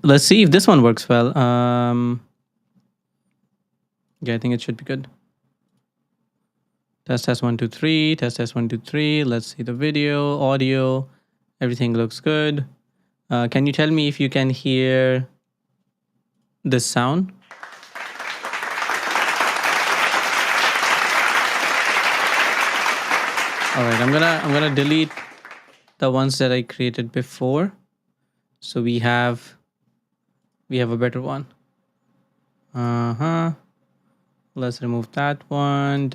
let's see if this one works well. Yeah, I think it should be good. Test 1 2 3. Test 1 2 3. Let's see the video, audio. Everything looks good. Can you tell me if you can hear this sound? All right, I'm gonna delete the ones that I created before, so we have a better one. Let's remove that one.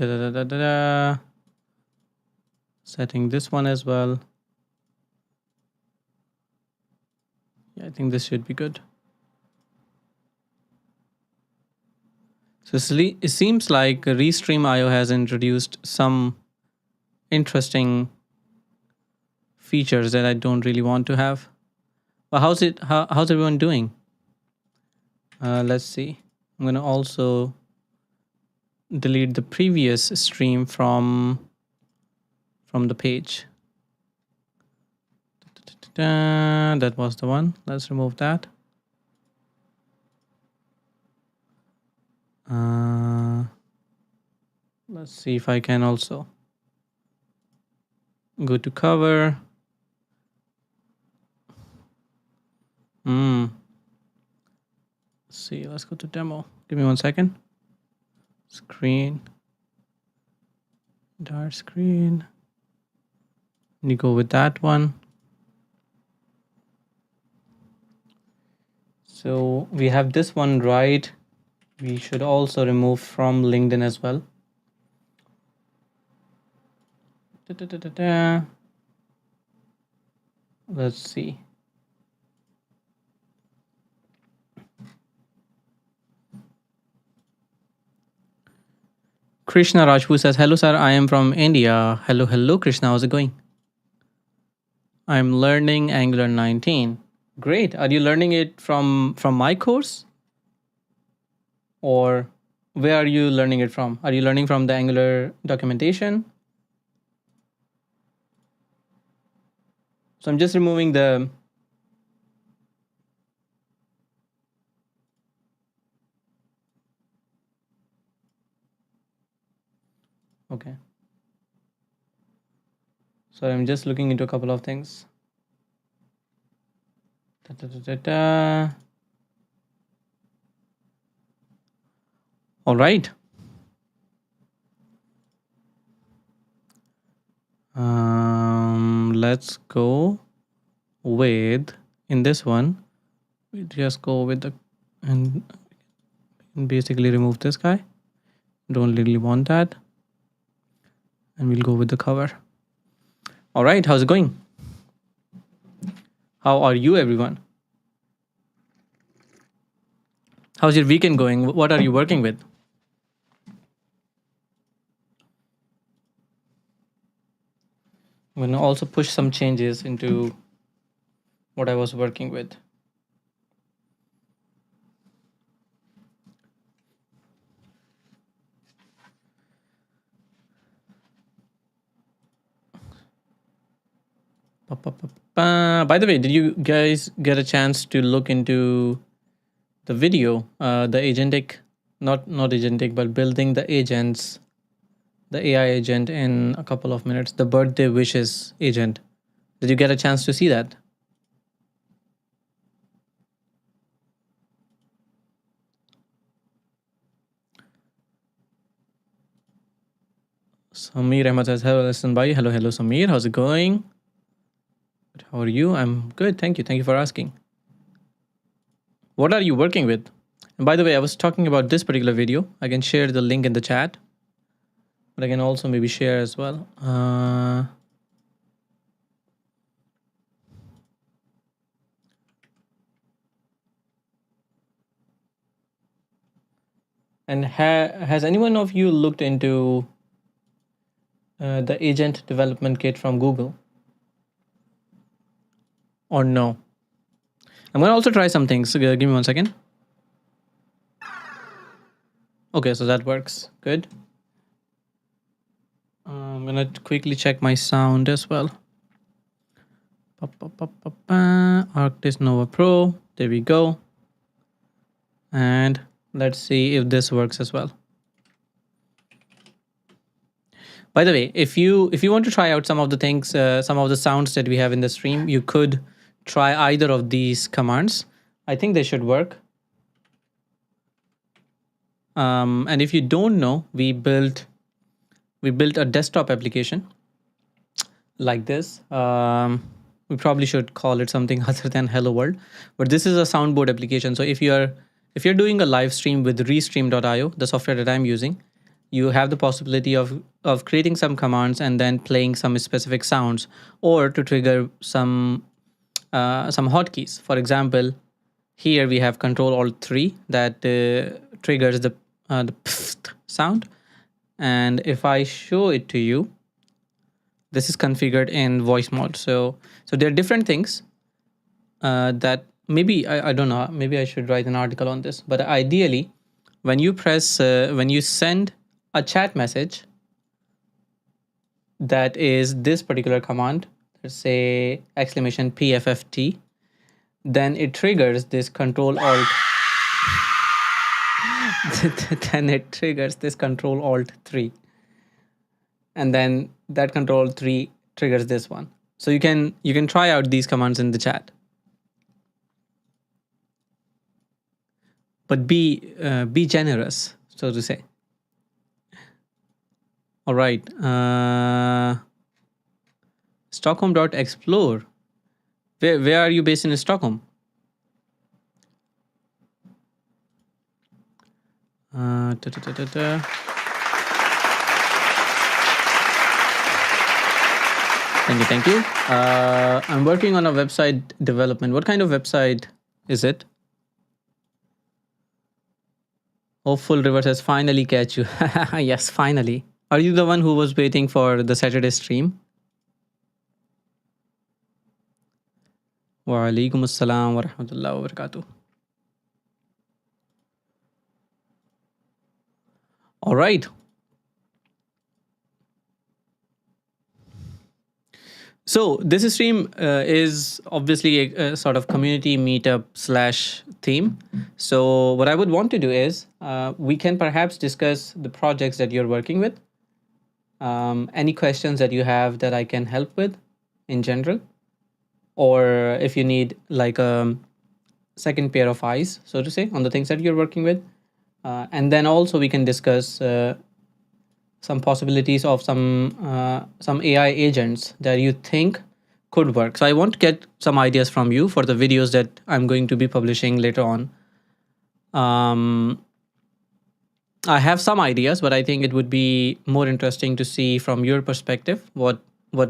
Setting this one as well. Yeah, I think this should be good. So it seems like Restream.io has introduced some interesting features that I don't really want to have. But how's everyone doing? Let's see. I'm gonna also delete the previous stream from the page. That was the one. Let's remove that. Let's see if I can also go to cover. Let's see, let's go to demo. Give me 1 second. Screen. Dark screen. You go with that one. So we have this one right. We should also remove from LinkedIn as well. Let's see. Krishna Rajput says, hello, sir. I am from India. Hello, Krishna. How's it going? I'm learning Angular 19. Great. Are you learning it from my course? Or where are you learning it from? Are you learning from the Angular documentation? So I'm just removing the okay. So I'm just looking into a couple of things. All right. Let's go with, in this one, we just go with the, and basically remove this guy. Don't really want that. And we'll go with the cover. All right, how's it going? How are you, everyone? How's your weekend going? What are you working with? I'm going to also push some changes into what I was working with. By the way, did you guys get a chance to look into the video, the agentic, not agentic, but building the agents, the AI agent in a couple of minutes, the birthday wishes agent? Did you get a chance to see that? Samir Ahmad says, hello, listen, bye. Hello, Samir. How's it going? How are you? I'm good. Thank you. Thank you for asking. What are you working with? And by the way, I was talking about this particular video. I can share the link in the chat, but I can also maybe share as well. And has anyone of you looked into the agent development kit from Google? Or no? I'm going to also try some things. So give me 1 second. Okay, so that works. Good. I'm going to quickly check my sound as well. Arctis Nova Pro. There we go. And let's see if this works as well. By the way, if you want to try out some of the things, some of the sounds that we have in the stream, you could try either of these commands. I think they should work. And if you don't know, we built a desktop application like this. We probably should call it something other than Hello World, but this is a soundboard application. So if you're doing a live stream with Restream.io, the software that I'm using, you have the possibility of creating some commands and then playing some specific sounds, or to trigger some hotkeys. For example, here we have Control Alt 3 that triggers the pfft sound, and if I show it to you, this is configured in voice mode. So there are different things that maybe I don't know. Maybe I should write an article on this. But ideally, when you send a chat message that is this particular command, let's say !PFFT, then it triggers this Control Alt. Then it triggers this Control Alt 3, and then that Control 3 triggers this one. So you can try out these commands in the chat, but be generous, so to say. All right, Stockholm.explore. Where are you based in Stockholm? Thank you. I'm working on a website development. What kind of website is it? Hopeful River says, finally catch you. Yes, finally. Are you the one who was waiting for the Saturday stream? Wa alaikum assalam wa rahmatullahi wa barakatuh. All right. So this stream is obviously a sort of community meetup / theme. So what I would want to do is we can perhaps discuss the projects that you're working with. Any questions that you have that I can help with in general, or if you need like a second pair of eyes, so to say, on the things that you're working with. And then also we can discuss some possibilities of some AI agents that you think could work. So I want to get some ideas from you for the videos that I'm going to be publishing later on. I have some ideas, but I think it would be more interesting to see from your perspective what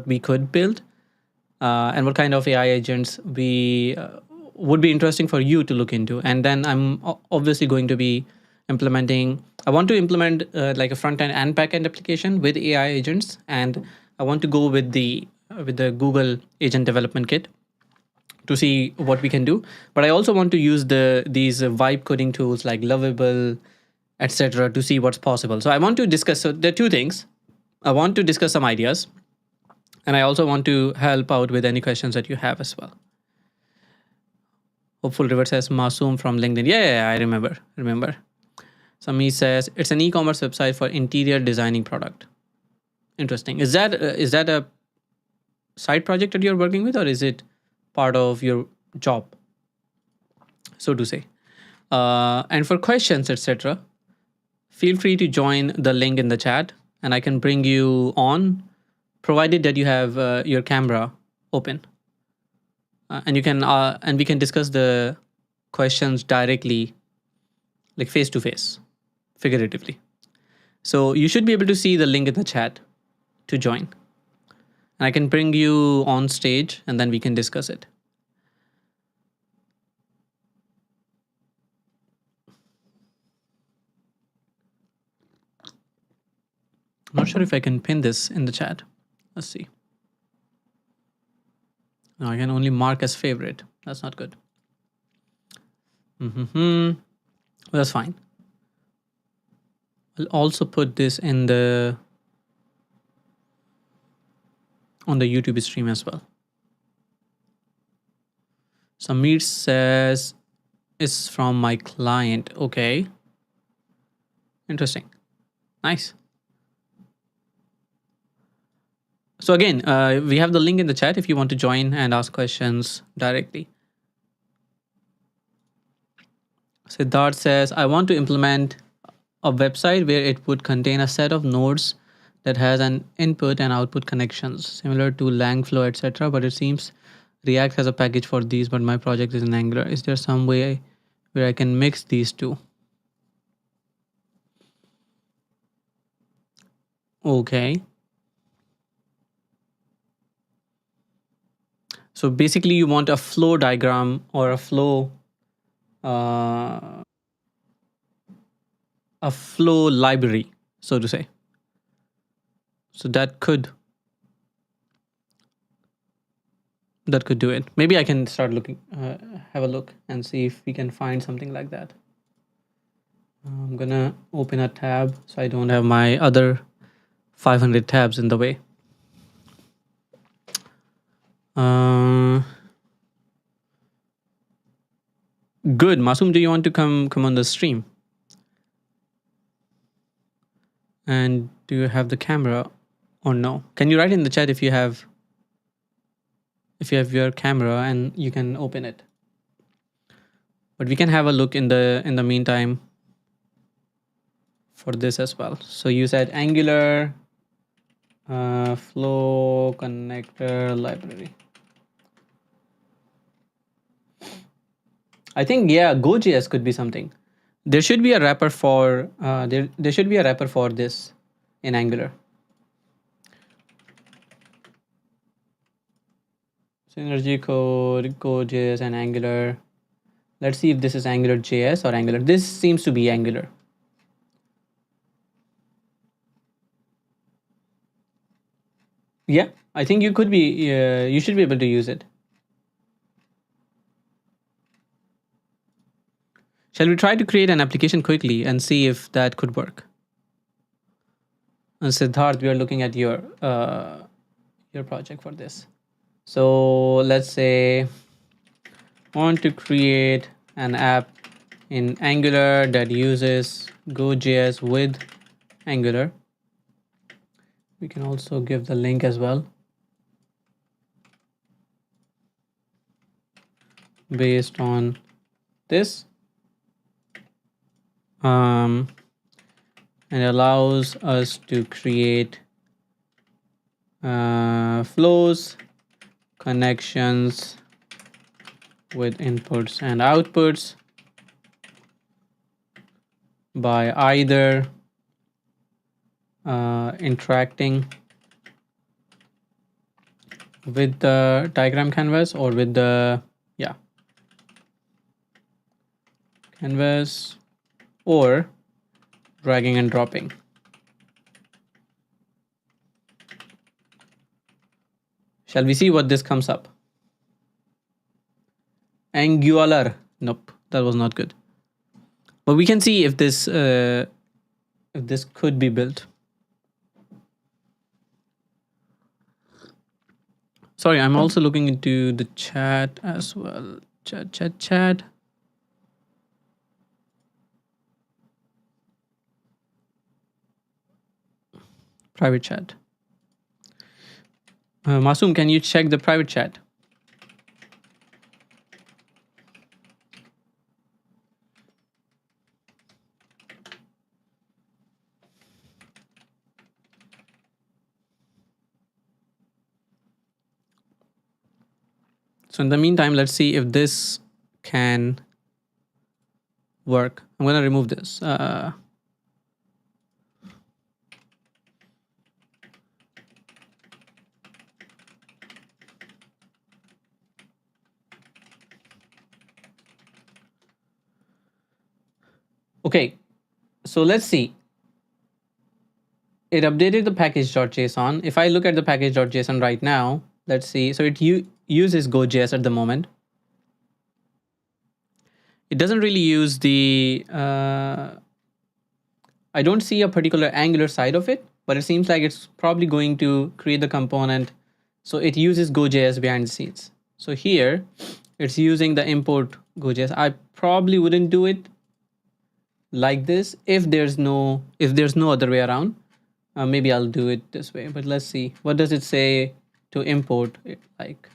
we could build and what kind of AI agents we would be interesting for you to look into. And then I'm obviously going to be I want to implement like a front end and back end application with AI agents, and I want to go with the Google Agent Development Kit to see what we can do. But I also want to use these vibe coding tools like Lovable, etc., to see what's possible. So I want to discuss. So there are two things. I want to discuss some ideas, and I also want to help out with any questions that you have as well. Hopeful River says Masoom from LinkedIn. Yeah, I remember. Sami says it's an e-commerce website for interior designing product. Interesting. Is that a side project that you're working with, or is it part of your job, so to say? And for questions, etc., feel free to join the link in the chat, and I can bring you on, provided that you have your camera open, and you can and we can discuss the questions directly, like face to face, figuratively. So you should be able to see the link in the chat to join, and I can bring you on stage, and then we can discuss it. I'm not sure if I can pin this in the chat. Let's see. No, I can only mark as favorite. That's not good. Well, that's fine. I'll also put this in on the YouTube stream as well. Samir says it's from my client. Okay. Interesting. Nice. So again, we have the link in the chat if you want to join and ask questions directly. Siddharth says, I want to implement a website where it would contain a set of nodes that has an input and output connections similar to Langflow, etc. But it seems React has a package for these, but my project is in Angular. Is there some way where I can mix these two? Okay. So basically you want a flow diagram or a flow library, so to say. So that could do it. Maybe I can start looking, have a look and see if we can find something like that. I'm gonna open a tab so I don't have my other 500 tabs in the way. Good. Masoom, do you want to come on the stream? And do you have the camera or no? Can you write in the chat if you have your camera and you can open it? But we can have a look in the meantime for this as well. So you said Angular flow connector library. I think, yeah, Go.js could be something. There should be a wrapper for there should be a wrapper for this in Angular. Synergy code, Go.js and Angular. Let's see if this is Angular JS or Angular. This seems to be Angular. Yeah, I think you could be, you should be able to use it. Shall we try to create an application quickly and see if that could work? And Siddharth, we are looking at your project for this. So let's say want to create an app in Angular that uses Go.js with Angular. We can also give the link as well. Based on this. And allows us to create flows, connections with inputs and outputs by either interacting with the diagram canvas or with the canvas or dragging and dropping. Shall we see what this comes up? Angular. Nope, that was not good. But we can see if this could be built. Sorry, I'm also looking into the chat as well. Chat. Private chat. Masoom, can you check the private chat? So in the meantime, let's see if this can work. I'm going to remove this. Okay, so let's see. It updated the package.json. If I look at the package.json right now, let's see. So it uses Go.js at the moment. It doesn't really use the, I don't see a particular Angular side of it, but it seems like it's probably going to create the component. So it uses Go.js behind the scenes. So here it's using the import Go.js. I probably wouldn't do it like this if there's no other way around. Maybe I'll do it this way, but let's see. What does it say to import it? Like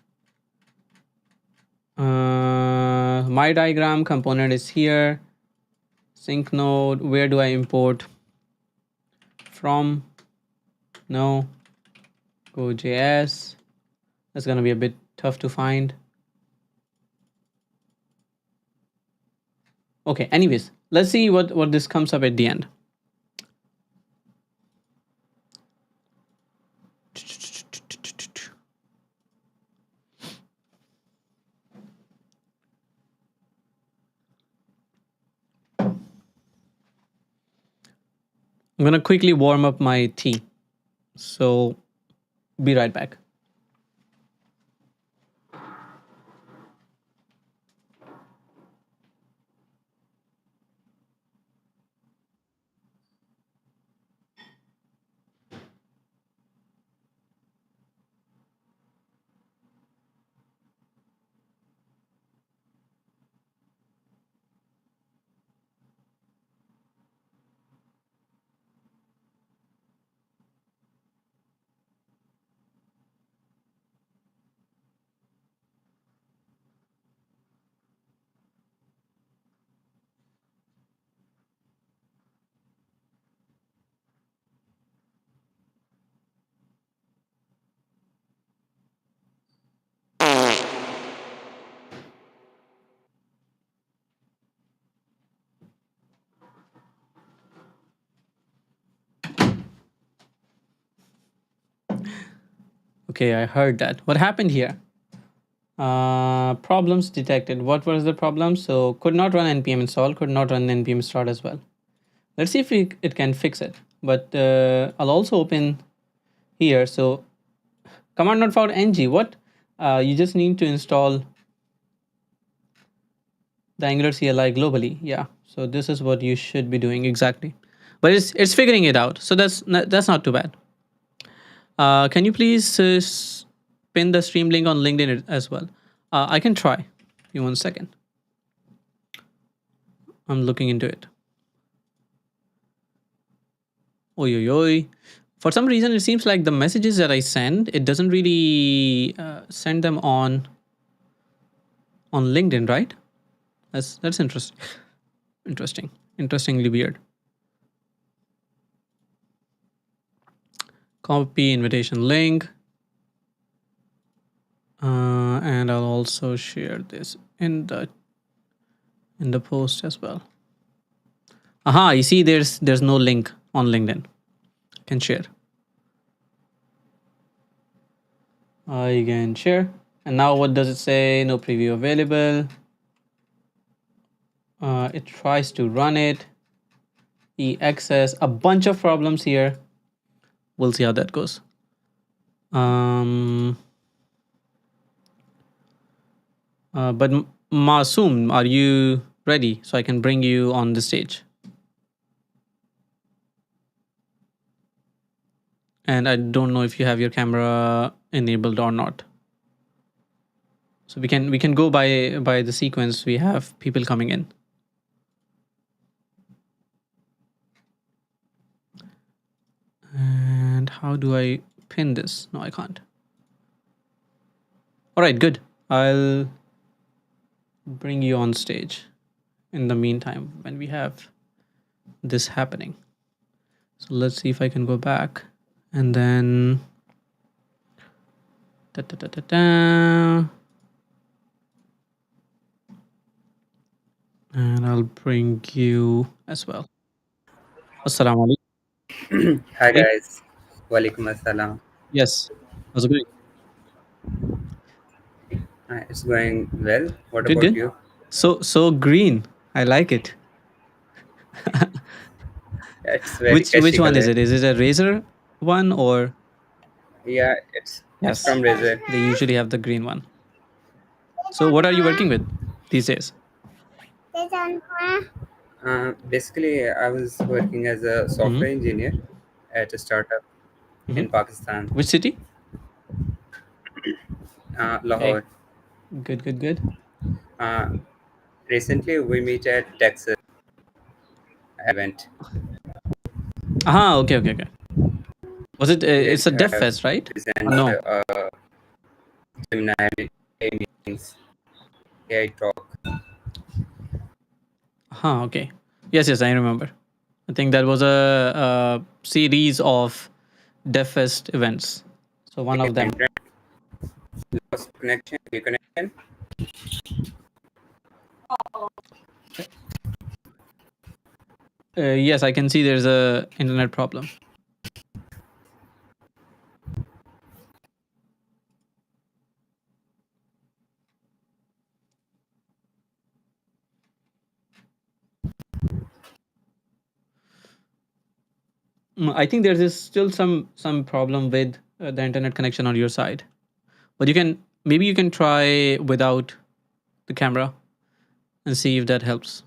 my diagram component is here. Sync node. Where do I import from? No. Go.js. That's gonna be a bit tough to find. Okay, anyways, let's see what this comes up at the end. I'm gonna quickly warm up my tea. So be right back. Okay, I heard that. What happened here? Problems detected. What was the problem? So could not run npm install, could not run npm start as well. Let's see if it can fix it. But I'll also open here. So command not found ng. What? You just need to install the Angular CLI globally. Yeah. So this is what you should be doing exactly. But it's figuring it out. So that's not too bad. Can you please pin the stream link on LinkedIn as well? I can try. Give me 1 second. I'm looking into it. Oi, oi, oi. For some reason, it seems like the messages that I send, it doesn't really send them on LinkedIn, right? That's interesting. Interestingly weird. Copy invitation link. And I'll also share this in the post as well. Aha, you see there's no link on LinkedIn. I can share. I can share. And now what does it say? No preview available. It tries to run it. E-access, a bunch of problems here. We'll see how that goes. But Masoom, are you ready so I can bring you on the stage? And I don't know if you have your camera enabled or not. So we can go by the sequence. We have people coming in. And how do I pin this? No, I can't. All right, good. I'll bring you on stage in the meantime when we have this happening. So let's see if I can go back and then and I'll bring you as well. Assalamu alaikum. Hi Hey, guys, Walaikum Assalam. yes, how's it going? It's going well. What Good, about good. you? So green. I like it. It's very Which catchy one is color. it? Is it a razor one or Yeah, it's yes? from Razer. They usually have the green one. So what are you working with these days? Basically, I was working as a Mm-hmm. software engineer at a startup Mm-hmm. in Pakistan, Which city? Hey, Lahore. good, good, good. Uh, Recently, we meet at Texas event. Okay, okay, okay. Was it? There It's a you dev have fest, right? Or present no? Gemini meetings, AI talk. Okay. Yes, yes, I remember. I think that was a series of dev fest events. So one of them. Internet lost connection, reconnection. Yes, I can see there's a internet problem. I think there is still some problem with the internet connection on your side, but you can try without the camera and see if that helps.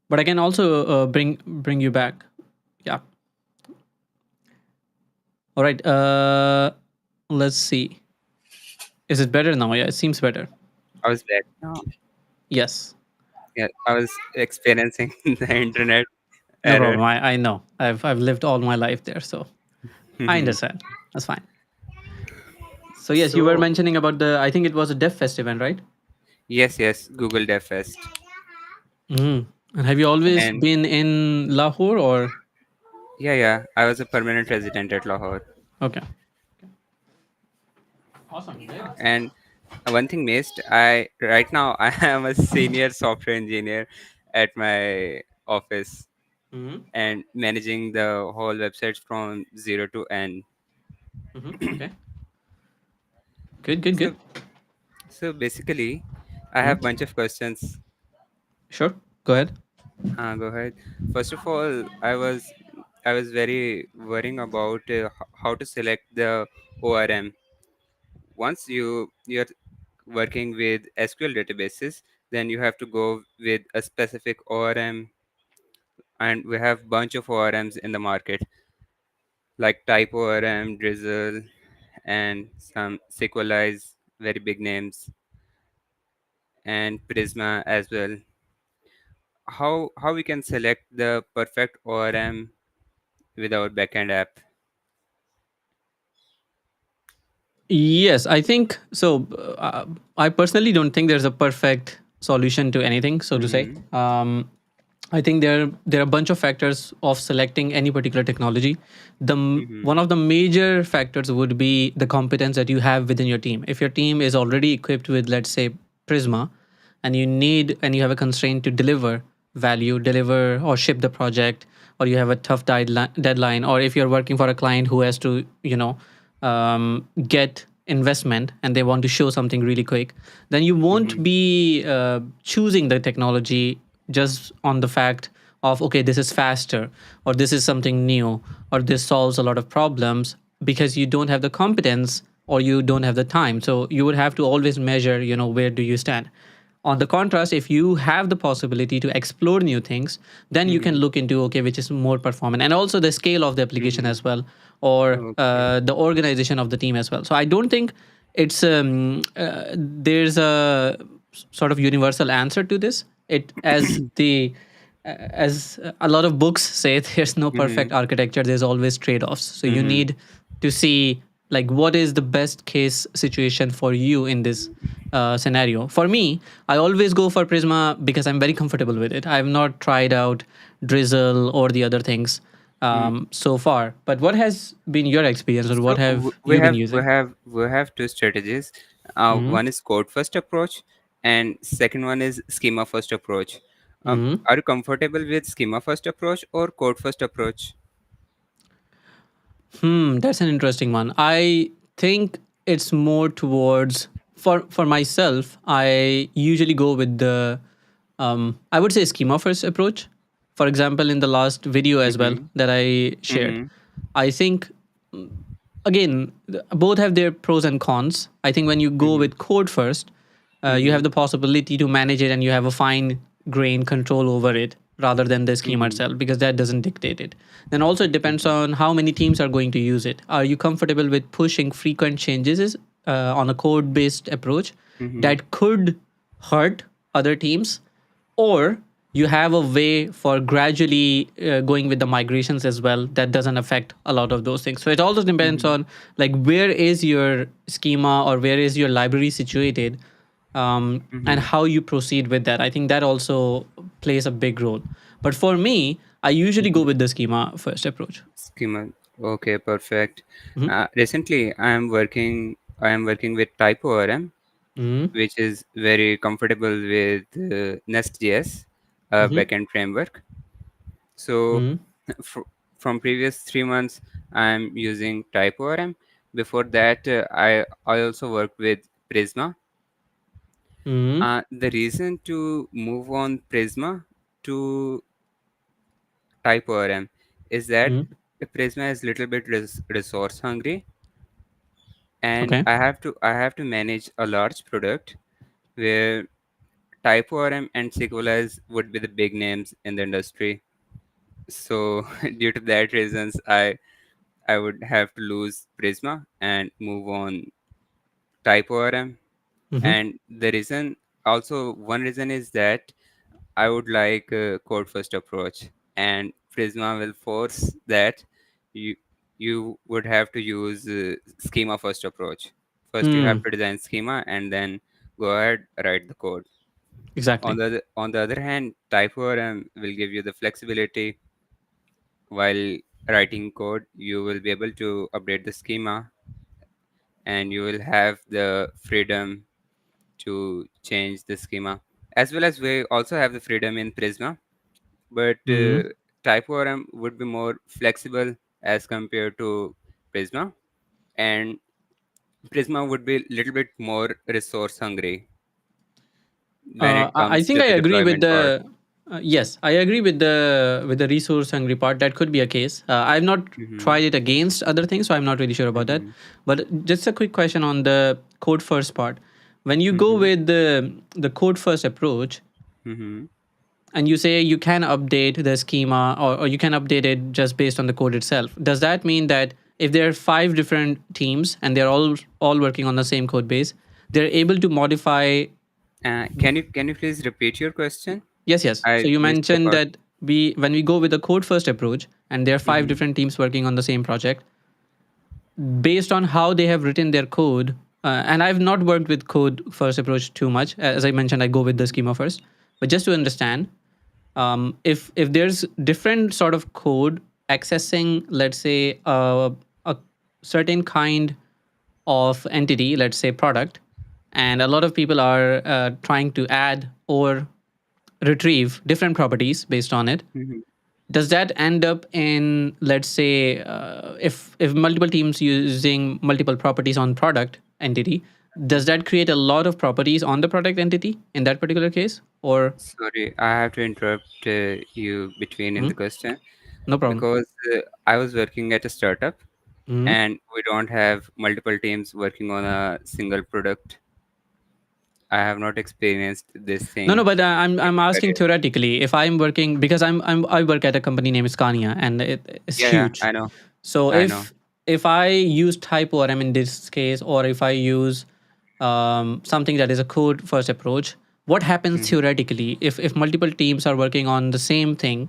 But I can also bring you back. Yeah. All right. Let's see. Is it better now? Yeah, it seems better. I was back now. Yes. Yeah, I was experiencing the internet No error. problem. I know. I've lived all my life there, so I understand. That's fine. So yes, you were So mentioning about the. I think it was a Dev Fest event, right? yes, yes, Google Dev Fest, And have you always and been in Lahore or? yeah, yeah, I was a permanent resident at Lahore. Okay. Awesome. Great. And one thing missed, I right now I am a senior software engineer at my office Mm-hmm. and managing the whole website from zero to n. Okay. Good. Good. Good. So so basically, I have Mhm. bunch of questions. Sure. Go ahead. Go ahead. First of all, I was very worrying about how to select the ORM. Once you're working with SQL databases, then you have to go with a specific ORM, and we have bunch of ORMs in the market like Type ORM, Drizzle, and some Sequelize, very big names, and Prisma as well. How we can select the perfect ORM with our backend app? Yes, I think so. I personally don't think there's a perfect solution to anything, so to say. Mm-hmm. I think there are a bunch of factors of selecting any particular technology. Mm-hmm. One of the major factors would be the competence that you have within your team. If your team is already equipped with, let's say, Prisma, and you have a constraint to deliver value, deliver or ship the project, or you have a tough deadline, or if you're working for a client who has to, get investment and they want to show something really quick, then you won't Mm-hmm. be choosing the technology just on the fact of, okay, this is faster, or this is something new, or this solves a lot of problems, because you don't have the competence or you don't have the time. So you would have to always measure, where do you stand. On the contrast, if you have the possibility to explore new things, then you can Mm-hmm. look into, okay, which is more performant, and also the scale of the application Mm-hmm. as well, or Okay. the organization of the team as well. So I don't think it's there's a sort of universal answer to this. It as a lot of books say, there's no perfect Mm-hmm. architecture. There's always trade-offs. So you Mm-hmm. need to see, like, what is the best case situation for you in this scenario. For me, I always go for Prisma because I'm very comfortable with it. I've not tried out Drizzle or the other things so far. But what has been your experience, or what So have we you been have we using? have we have two strategies. Hmm. One is code first approach, and second one is schema first approach. Hmm. Are you comfortable with schema first approach or code first approach? That's an interesting one. I think it's more towards, for myself. I usually go with the I would say schema first approach. For example, in the last video as well Mm-hmm. that I shared, Mm-hmm. I think, again, both have their pros and cons. I think when you go Mm-hmm. with code first, you have Mm-hmm. the possibility to manage it, and you have a fine grain control over it rather than the schema Mm-hmm. itself, because that doesn't dictate it. Then also it depends Mm-hmm. on how many teams are going to use it. Are you comfortable with pushing frequent changes on a code based approach Mm-hmm. that could hurt other teams, or you have a way for gradually going with the migrations as well that doesn't affect a lot of those things. So it also depends Mm-hmm. on like where is your schema or where is your library situated, and Mm-hmm. how you proceed with that. I think that also plays a big role. But for me, I usually go Mm-hmm. with the schema first approach. Schema. Okay, perfect. Hmm. Recently, I am working with TypeORM, Hmm. which is very comfortable with Nest.js, Hmm. backend framework. So, Hmm. fr- from previous 3 months, I'm using TypeORM. Before that, I also worked with Prisma. Hmm. The reason to move on Prisma to TypeORM is that Hmm. Prisma is little bit resource hungry, and Okay. I have to manage a large product where TypeORM and SQLize would be the big names in the industry. So due to that reasons, I would have to lose Prisma and move on TypeORM. Hmm. And the reason, also one reason is that I would like a code first approach, and Prisma will force that you you would have to use schema first approach. First, you have Hmm. to design schema, and then go ahead write the code. On Exactly. the other hand, TypeORM will give you the flexibility. While writing code, you will be able to update the schema, and you will have the freedom to change the schema, as well as we also have the freedom in Prisma. But Hmm. TypeORM would be more flexible as compared to Prisma, and Prisma would be a little bit more resource hungry when it I comes think to I the agree with deployment part. the. Yes, I agree with the resource hungry part. That could be a case. I've not Mm-hmm. tried it against other things, so I'm not really sure about that. Mm-hmm. But just a quick question on the code first part. When you go Mm-hmm. with the code first approach, Mm-hmm. and you say you can update the schema, or you can update it just based on the code itself, does that mean that if there are five different teams and they're all working on the same code base, they're able to modify. Can you please repeat your question? Yes, yes. So I you missed the mentioned part. that we when we go with the code first approach and there are five Mm-hmm. different teams working on the same project, based on how they have written their code, and I've not worked with code first approach too much. As I mentioned, I go with the Mm-hmm. schema first. But just to understand, if there's different sort of code accessing, let's say, a certain kind of entity, let's say product, and a lot of people are trying to add or retrieve different properties based on it, Mm-hmm. does that end up in, let's say, if multiple teams using multiple properties on product entity, does that create a lot of properties on the product entity in that particular case, or? Sorry, I have to interrupt you between in Mhm. the question, No problem. because I was working at a startup, Mhm. and we don't have multiple teams working on a single product. I have not experienced this No, no, thing but in I'm my asking career. theoretically. If I'm working, because I work at a company named Scania, and it's Yeah, yeah, huge. I know, So I know. if I use type ORM in this case, or if I use something that is a code first approach, what happens Mm-hmm. theoretically if multiple teams are working on the same thing?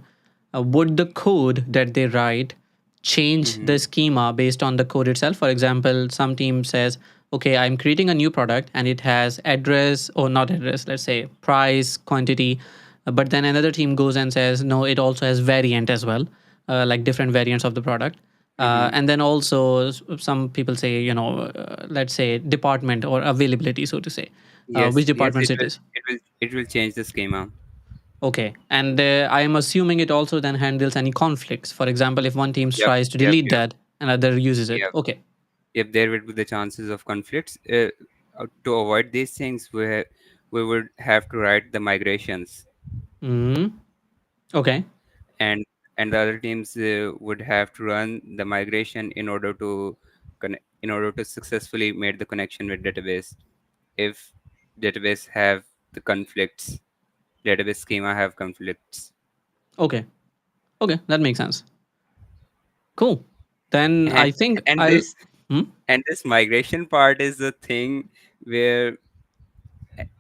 Would the code that they write change Mm-hmm. the schema based on the code itself? For example, some team says, okay, I'm creating a new product and it has address, or not address, let's say price, quantity. But then another team goes and says, no, it also has variant as well, like different variants of the product. Mm-hmm. And then also some people say, let's say department or availability, so to say, which Yes, yes, departments it it will, is. it will change the schema. Okay. And I am assuming it also then handles any conflicts. For example, if one team Yep, tries to yep, delete yep, that, another uses it. yep. Okay. If there would be the chances of conflicts, to avoid these things, we would have to write the migrations, Mm. Okay. and the other teams would have to run the migration in order to successfully make the connection with database. If database have the conflicts, database schema have conflicts. Okay. Okay. That makes sense. Cool. Then and I think and I'll. this Hmm? And this migration part is the thing where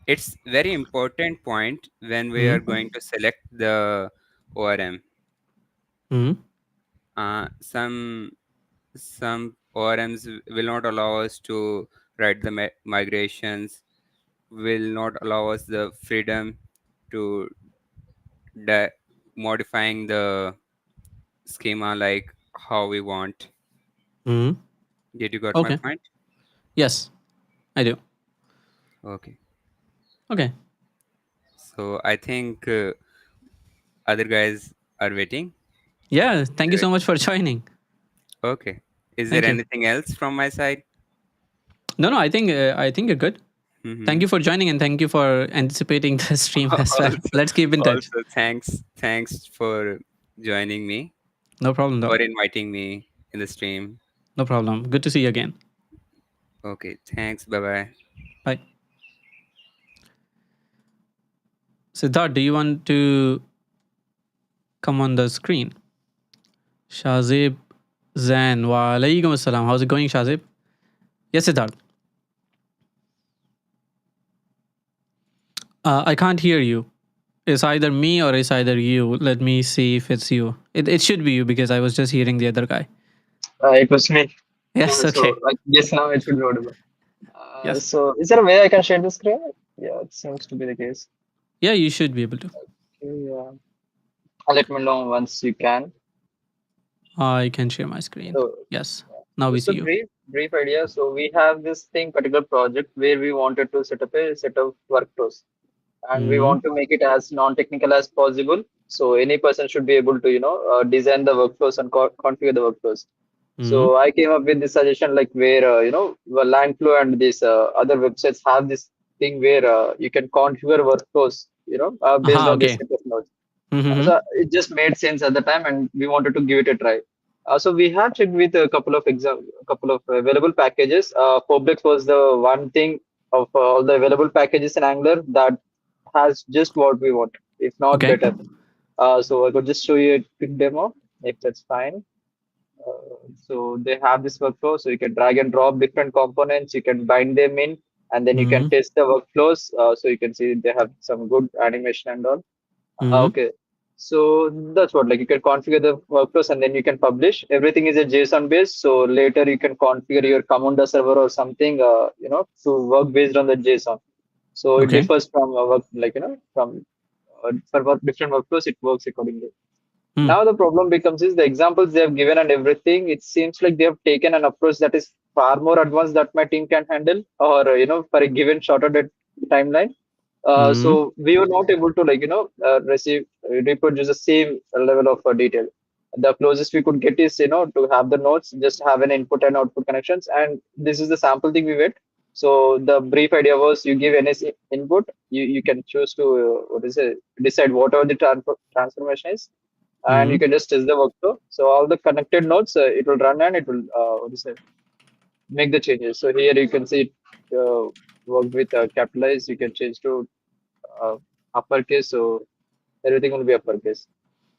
it's very important point when we Hmm? are going to select the ORM. Hmm? Some ORMs will not allow us to write the migrations, will not allow us the freedom to modifying the schema like how we want. Hmm? Did you got my Okay. point? Yes, I do. Okay. Okay. So I think other guys are waiting. Yeah. Thank you so much for joining. Okay. Is there Thank you. anything else from my side? No, no. I think you're good. Thank Mm-hmm. you for joining and thank you for anticipating the stream as well. Also, Let's keep in touch. thanks for joining me No problem or though. inviting me in the stream. No problem. Good to see you again. Okay, thanks. Bye bye. Bye. Siddharth, do you want to come on the screen? Shazib Zain. Wa alaikum assalam. How's it going, Shazib? Yes, Siddharth. I can't hear you. It's either me or it's either you. Let me see if it's you. It should be you because I was just hearing the other guy. It was me. Yes, So, okay. like, yes, now it should be audible. Yes. So, is there a way I can share the screen? Yeah, it seems to be the case. Yeah, you should be able to. Okay, yeah. Let me know once you can. I can share my screen. So, Yes. Now we just a see you. brief idea. So, we have this thing, particular project where we wanted to set up a set of workflows, and we Hmm. want to make it as non-technical as possible. So, any person should be able to, design the workflows and configure the workflows. Hmm. So I came up with this suggestion, like where well, Landflow and these other websites have this thing where you can configure workflows, based Aha, on this okay. set of nodes. Mm-hmm. So it just made sense at the time, and we wanted to give it a try. So we have checked with a couple of available packages. Poblex was the one thing of all the available packages in Angular that has just what we want, if not Okay. better. So I could just show you a quick demo, if that's fine. So they have this workflow, so you can drag and drop different components, you can bind them in, and then you can Hmm. test the workflows. So you can see they have some good animation and all. Hmm. Okay, so that's what, like, you can configure the workflows and then you can publish. Everything is a JSON based, so later you can configure your Commanda server or something, to work based on the JSON. So it Okay. differs from work, like, from for different workflows, it works accordingly. Hmm. Now the problem becomes is the examples they have given and everything. It seems like they have taken an approach that is far more advanced that my team can handle, or for a given shorter timeline. Hmm. So we were not able to, like, receive reproduce the same level of detail. The closest we could get is, to have the nodes just have an input and output connections, and this is the sample thing we get. So the brief idea was you give NS input, you can choose to what is it, decide whatever the transformation is, and Hmm. you can just test the workflow. So all the connected nodes, it will run and it will what is it, make the changes. So here you can see it worked with capitalize. You can change to uh, uppercase, so everything will be uppercase.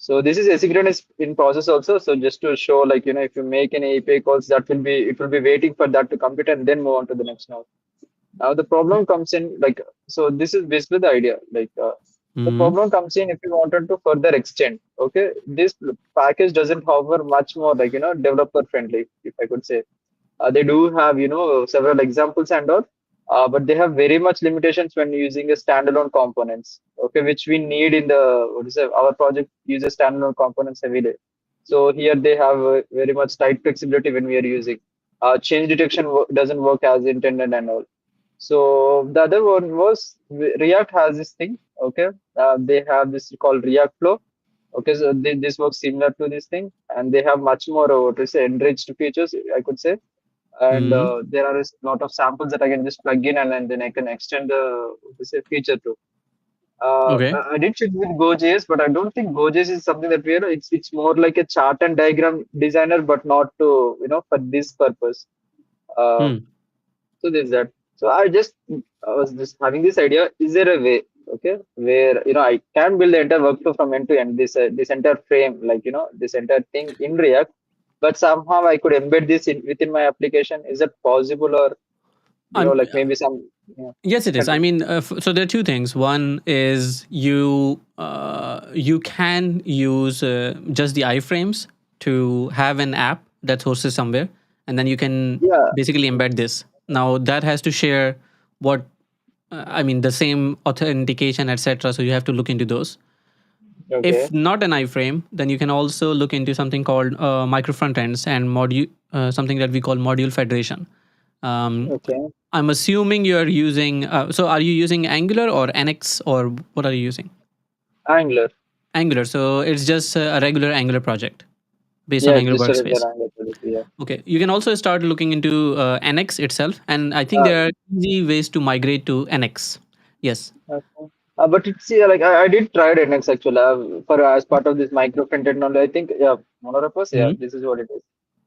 So this is asynchronous in process also. So just to show, like, if you make any API calls, that will be it will be waiting for that to complete and then move on to the next node. Now the problem comes in, like, so this is basically the idea. Like, the Hmm. problem comes in if you wanted to further extend. Okay, this package doesn't offer much more, like, developer friendly, if I could say. They do have, several examples and all, but they have very much limitations when using a standalone components. Okay, which we need in the what is it, our project uses standalone components heavily. So here they have very much tight flexibility when we are using. Change detection doesn't work as intended and all. So the other one was React has this thing. Okay, they have this called React Flow. Okay, so this works similar to this thing, and they have much more what to say enriched features, I could say. And Hmm. there are a lot of samples that I can just plug in, and then I can extend the what to say feature to. Okay. I did check with Go.js, but I don't think Go.js is something that we are. It's more like a chart and diagram designer, but not to for this purpose. Uh, Hmm. so there's that. So I was just having this idea. Is there a way, okay, where I can build the entire workflow from end to end, this entire frame, like this entire thing in React, but somehow I could embed this within my application. Is that possible, or Um, like maybe some? Yeah, yes, it is. I continue. mean, so there are two things. One is you can use just the iframes to have an app that's hosted somewhere, and then you can Yeah. basically embed this. Now that has to share what I mean, the same authentication, etc. So you have to look into those. If Okay. not an iframe, then you can also look into something called micro front ends and module, something that we call module federation. Um, Okay. I'm assuming you're using. So, are you using Angular or NX or what are you using? Angular. Angular. So it's just a regular Angular project based on Yeah, it's Angular just a workspace. regular Angular project. Yeah. Okay, you can also start looking into NX itself, and I think Uh, there are easy ways to migrate to NX. Yes. okay. But it's, yeah, like I did try it next actually, for as part of this micro content only. I think, yeah, one of us, yeah, Mm-hmm. this is what it is.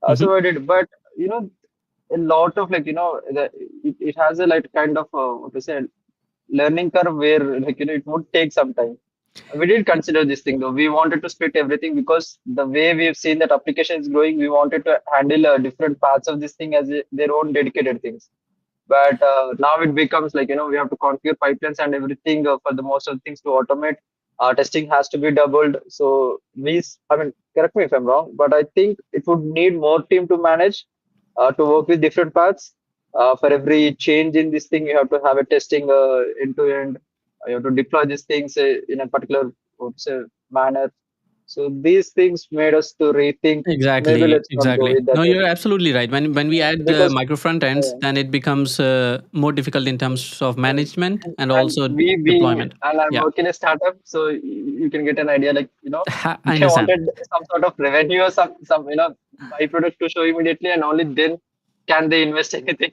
Mm-hmm. So I did, but you know, a lot of like it has a like kind of what to say, learning curve where like it would take some time. We did consider this thing though. We wanted to split everything because the way we've seen that application is growing, we wanted to handle different parts of this thing as their own dedicated things. But now it becomes like we have to configure pipelines and everything for the most of the things to automate. Testing has to be doubled. So I mean, correct me if I'm wrong, but I think it would need more team to manage, to work with different parts. For every change in this thing, you have to have a testing end to end. You have to deploy these things in a particular, what's say, manner. So these things made us to rethink. Maybe Exactly, let's not go exactly. with that No, way you're absolutely right. When we add because. micro front ends, uh, then it becomes more difficult in terms of And, management and and also we being, deployment. and I'm Yeah, working in a startup, so you can get an idea. Like I they understand. wanted some sort of revenue or some byproduct to show immediately, and only then can they invest anything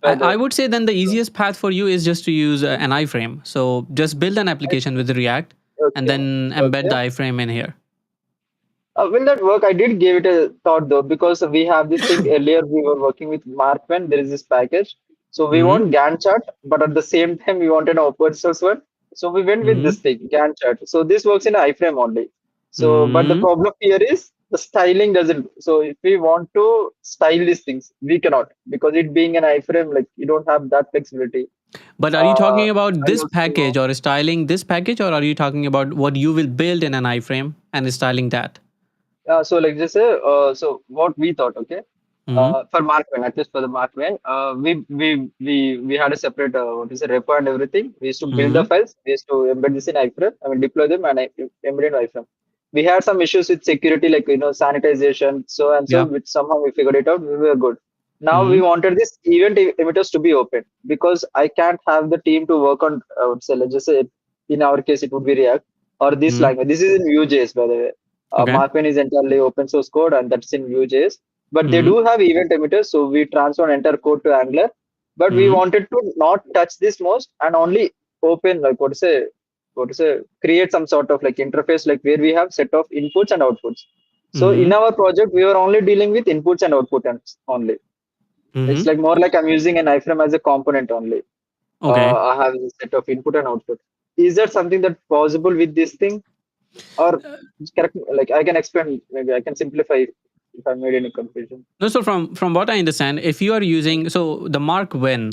I further. would say then the So, easiest path for you is just to use an iframe. So just build an I, application with React and okay, then embed okay. the iframe in here. Will that work? I did give it a thought though, because we have this thing earlier. We were working with Markman. There is this package. So we Hmm. want Gantt chart, but at the same time, we wanted an open source one. So we went with Hmm. this thing, Gantt chart. So this works in iframe only. So, but the Hmm. problem here is the styling doesn't. So if we want to style these things, we cannot, because it being an iframe, like you don't have that flexibility. But are you talking about And this also, package or styling this package, or are you talking about what you will build in an iframe and styling that? so like just say, so what we thought, okay, Hmm. for Markman, at least for the Markman, we had a separate what is it, repo and everything. We used to build the Hmm. files. We used to embed this in iframe. I mean, deploy them and embed in iframe. We had some issues with security, like sanitization, so and so, Yeah. which somehow we figured it out. We were good. Now we Hmm. wanted this event emitters to be open, because I can't have the team to work on. I would say, let's just say, in our case, it would be React or this Hmm. language. This is in Vue.js, by the way. Okay. Markman is entirely open source code, and that's in Vue.js. But they Hmm. do have event emitters, so we transfer entire code to Angular. But we Hmm. wanted to not touch this most and only open, like what to say, create some sort of like interface, like where we have set of inputs and outputs. So in Hmm. our project, we were only dealing with inputs and outputs only. It's Hmm. like more like I'm using an iframe as a component only. Okay. I have a set of input and output. Is that something that possible with this thing? Or correct me, like I can explain, maybe I can simplify if I made any confusion. No, so from what I understand, if you are using so the Mark when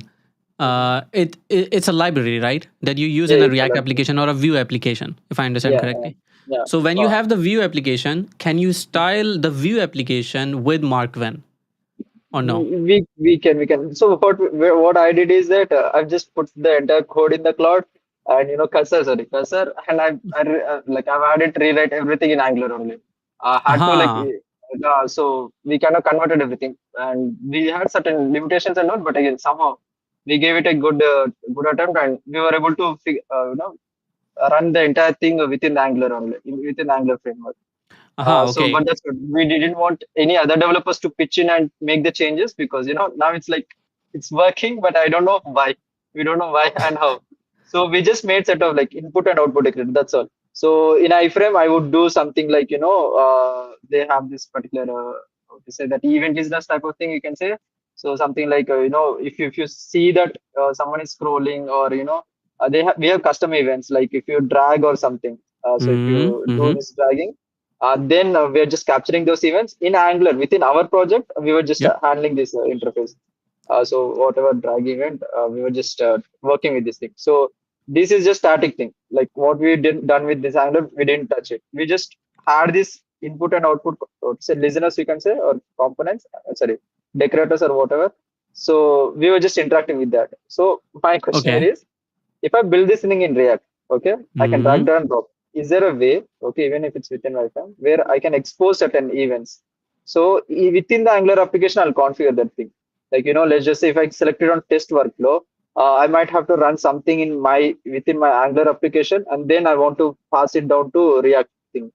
Mhm. it's a library, right? That you use Yeah, in a it's a React lot. application or a Vue application, if I understand Yeah, correctly. yeah. So when you Wow. have the Vue application, can you style the Vue application with Mark when or no? We can. So what I did is that I've just put the entire code in the cloud, and cursor, and like I've had it rewrite everything in Angular only. I had to like Aha. so we kind of converted everything, and we had certain limitations and all, but again somehow we gave it a good attempt, and we were able to run the entire thing within Angular only, within Angular framework. Aha. So, but Okay. that's good. We didn't want any other developers to pitch in and make the changes, because now it's like it's working, but I don't know why. We don't know why and how. So we just made set of like input and output declaration. That's all. So in iframe, I would do something like they have this particular how to say that event listeners type of thing, you can say. So something like if you see that someone is scrolling, or we have custom events, like if you drag or something. So if Hmm. you do Hmm. this dragging, Then we are just capturing those events in Angular within our project. We were just Yep. handling this interface. So whatever drag event, we were just working with this thing. So this is just static thing. Like what we did done with this Angular, we didn't touch it. We just had this input and output, say listeners, you can say, or components. Sorry, decorators or whatever. So we were just interacting with that. So my question here Okay. is, if I build this thing in React, okay, I can drag Hmm. down and drop. Is there a way, okay, even if it's within Wi-Fi, where I can expose certain events? So within the Angular application, I'll configure that thing. Like, let's just say if I selected on test workflow, I might have to run something in my within my Angular application, and then I want to pass it down to React thing.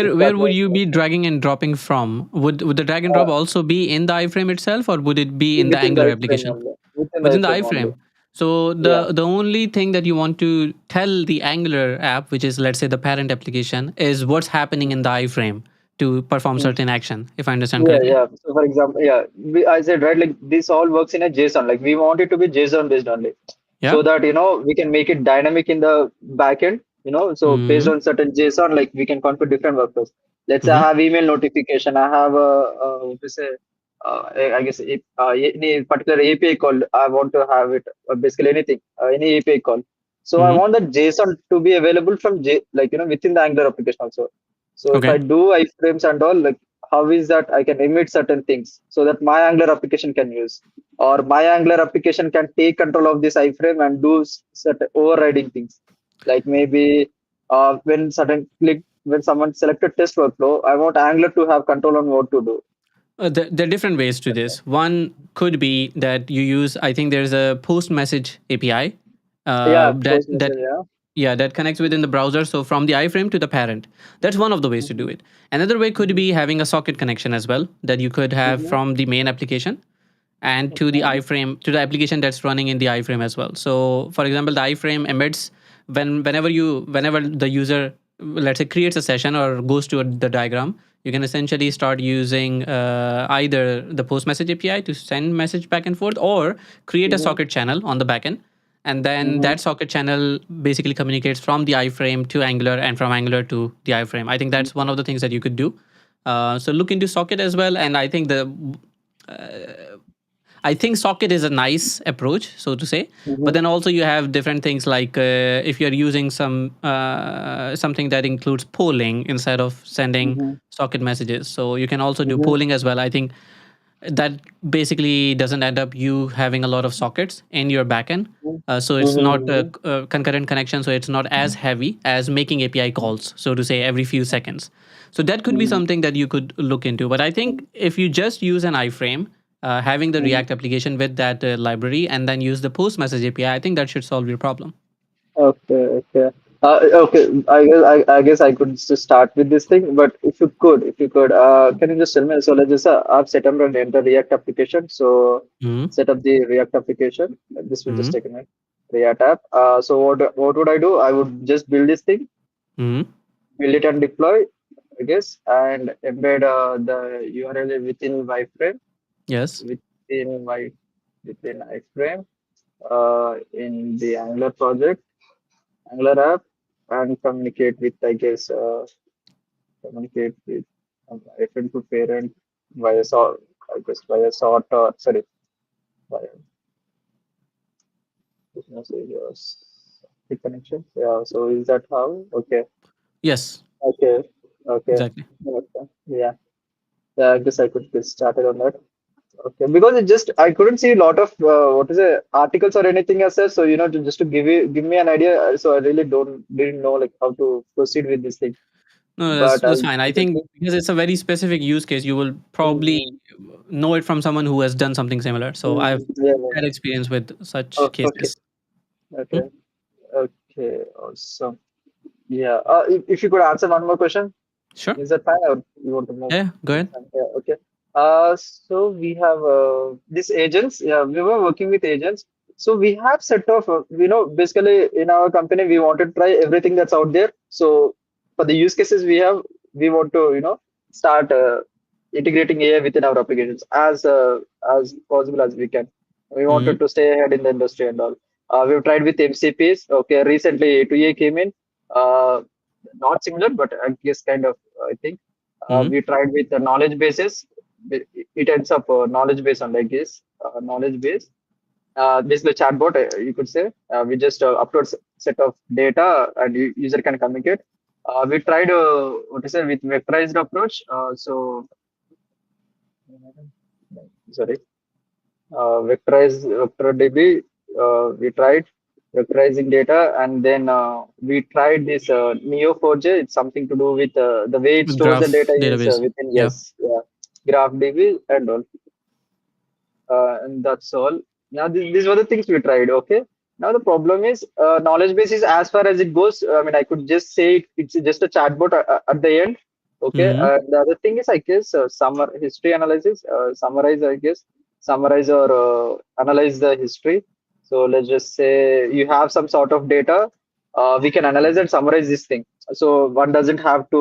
If Where that would makes you sense. be dragging and dropping from? Would the drag and Uh, drop also be in the iframe itself, or would it be in the Within the Angular iframe application? only. Within the Within the iframe only. iframe. So Yeah. the only thing that you want to tell the Angular app, which is let's say the parent application, is what's happening in the iframe to perform Mm. certain action, if I understand Yeah, correctly. yeah. So for example, yeah, I said right, like this all works in a JSON. Like we want it to be JSON based only, Yeah. so that we can make it dynamic in the backend. So based Mm-hmm. on certain JSON, like we can configure different workflows. Let's say I Mm-hmm. have email notification. I have what to say, I guess if, any particular API call. I want to have it basically anything, any API call. So I Mm-hmm. want that JSON to be available from like within the Angular application also. So if I Okay. do iframes and all, like how is that I can emit certain things so that my Angular application can use, or my Angular application can take control of this iframe and do certain overriding things. Like maybe when someone selected test workflow, I want Angular to have control on what to do. There are different ways to this. One could be that you use. I think there's a post message API Yeah, that post message. Yeah. yeah, that connects within the browser. So from the iframe to the parent, that's one of the ways to do Mm-hmm. it. Another way could Mm-hmm. be having a socket connection as well that you could have Mm-hmm. from the main application and to the Okay. iframe, to the application that's running in the iframe as well. So for example, the iframe emits whenever the user, let's say, creates a session or goes to the diagram, you can essentially start using either the post message API to send message back and forth, or create a Mm-hmm. socket channel on the backend, and then Mm-hmm. that socket channel basically communicates from the iframe to Angular and from Angular to the iframe. I think that's one of the things that you could do. So look into socket as well, and I think socket is a nice approach, so to say. But Mm-hmm. then also you have different things like if you're using something that includes polling instead of sending Mm-hmm. socket messages, so you can also do Mm-hmm. polling as well. I think that basically doesn't end up you having a lot of sockets in your backend. So it's not a, Mm-hmm. a concurrent connection, so it's not as heavy as making API calls, so to say, every few seconds. So that could be Mm-hmm. something that you could look into. But I think if you just use an iframe, having the Mm-hmm. React application with that library, and then use the post message API, I think that should solve your problem. Okay, okay. Okay, I guess I could just start with this thing, but if you could, can you just tell me? So let's just I've set up an enter React application. So Mm-hmm. set up the React application. This will just Mm-hmm. take a minute. React app. So what would I do? I would just build this thing, Mm-hmm. build it and deploy, I guess, and embed the URL within iframe, Yes. within my within iframe, in the Angular project. Angular app, and communicate with, I guess, communicate with referring to parent via sort, I guess, via sort, or sorry, via business areas, the connection. Yeah, so is that how? Okay, Yes. okay, okay, Exactly. okay. Yeah, yeah, I guess I could get started on that. Okay, because it just I couldn't see a lot of what is it articles or anything as such. So just to give me an idea. So I really didn't know like how to proceed with this thing. No, But that's I'll fine. I think definitely. because it's a very specific use case, you will probably Mm, know it from someone who has done something similar. So I've yeah, yeah. had experience with such Oh, okay, cases. Hmm? okay, okay, awesome. Yeah. If you could answer one more question, Sure. is that fine, or you want to move? Yeah, go ahead. Yeah, okay. So we have these agents. Yeah, we were working with agents. So we have set of, basically in our company, we want to try everything that's out there. So for the use cases we have, we want to, start integrating AI within our applications as possible as we can. We Hmm. wanted to stay ahead in the industry and all. We've tried with MCPs. Okay, recently 2A came in. Uh, Not similar, but I guess kind of I think. Mhm. We tried with the knowledge bases. It ends up knowledge base on like this knowledge base. This is the chatbot, you could say. We just upload set of data and user can communicate. We tried what is it with vectorized approach. Sorry, vector DB. We tried vectorizing data, and then we tried this Neo4j. It's something to do with the way it With stores the graph data is database. within Yeah. yes, yeah, graph DB and all. And that's all. Now, these were the things we tried. Okay. Now the problem is knowledge base is as far as it goes. I mean, I could just say it's just a chatbot at the end. Okay. Mhm. The other thing is, I guess, history analysis, summarize. I guess summarize or analyze the history. So let's just say you have some sort of data. We can analyze and summarize this thing. So one doesn't have to,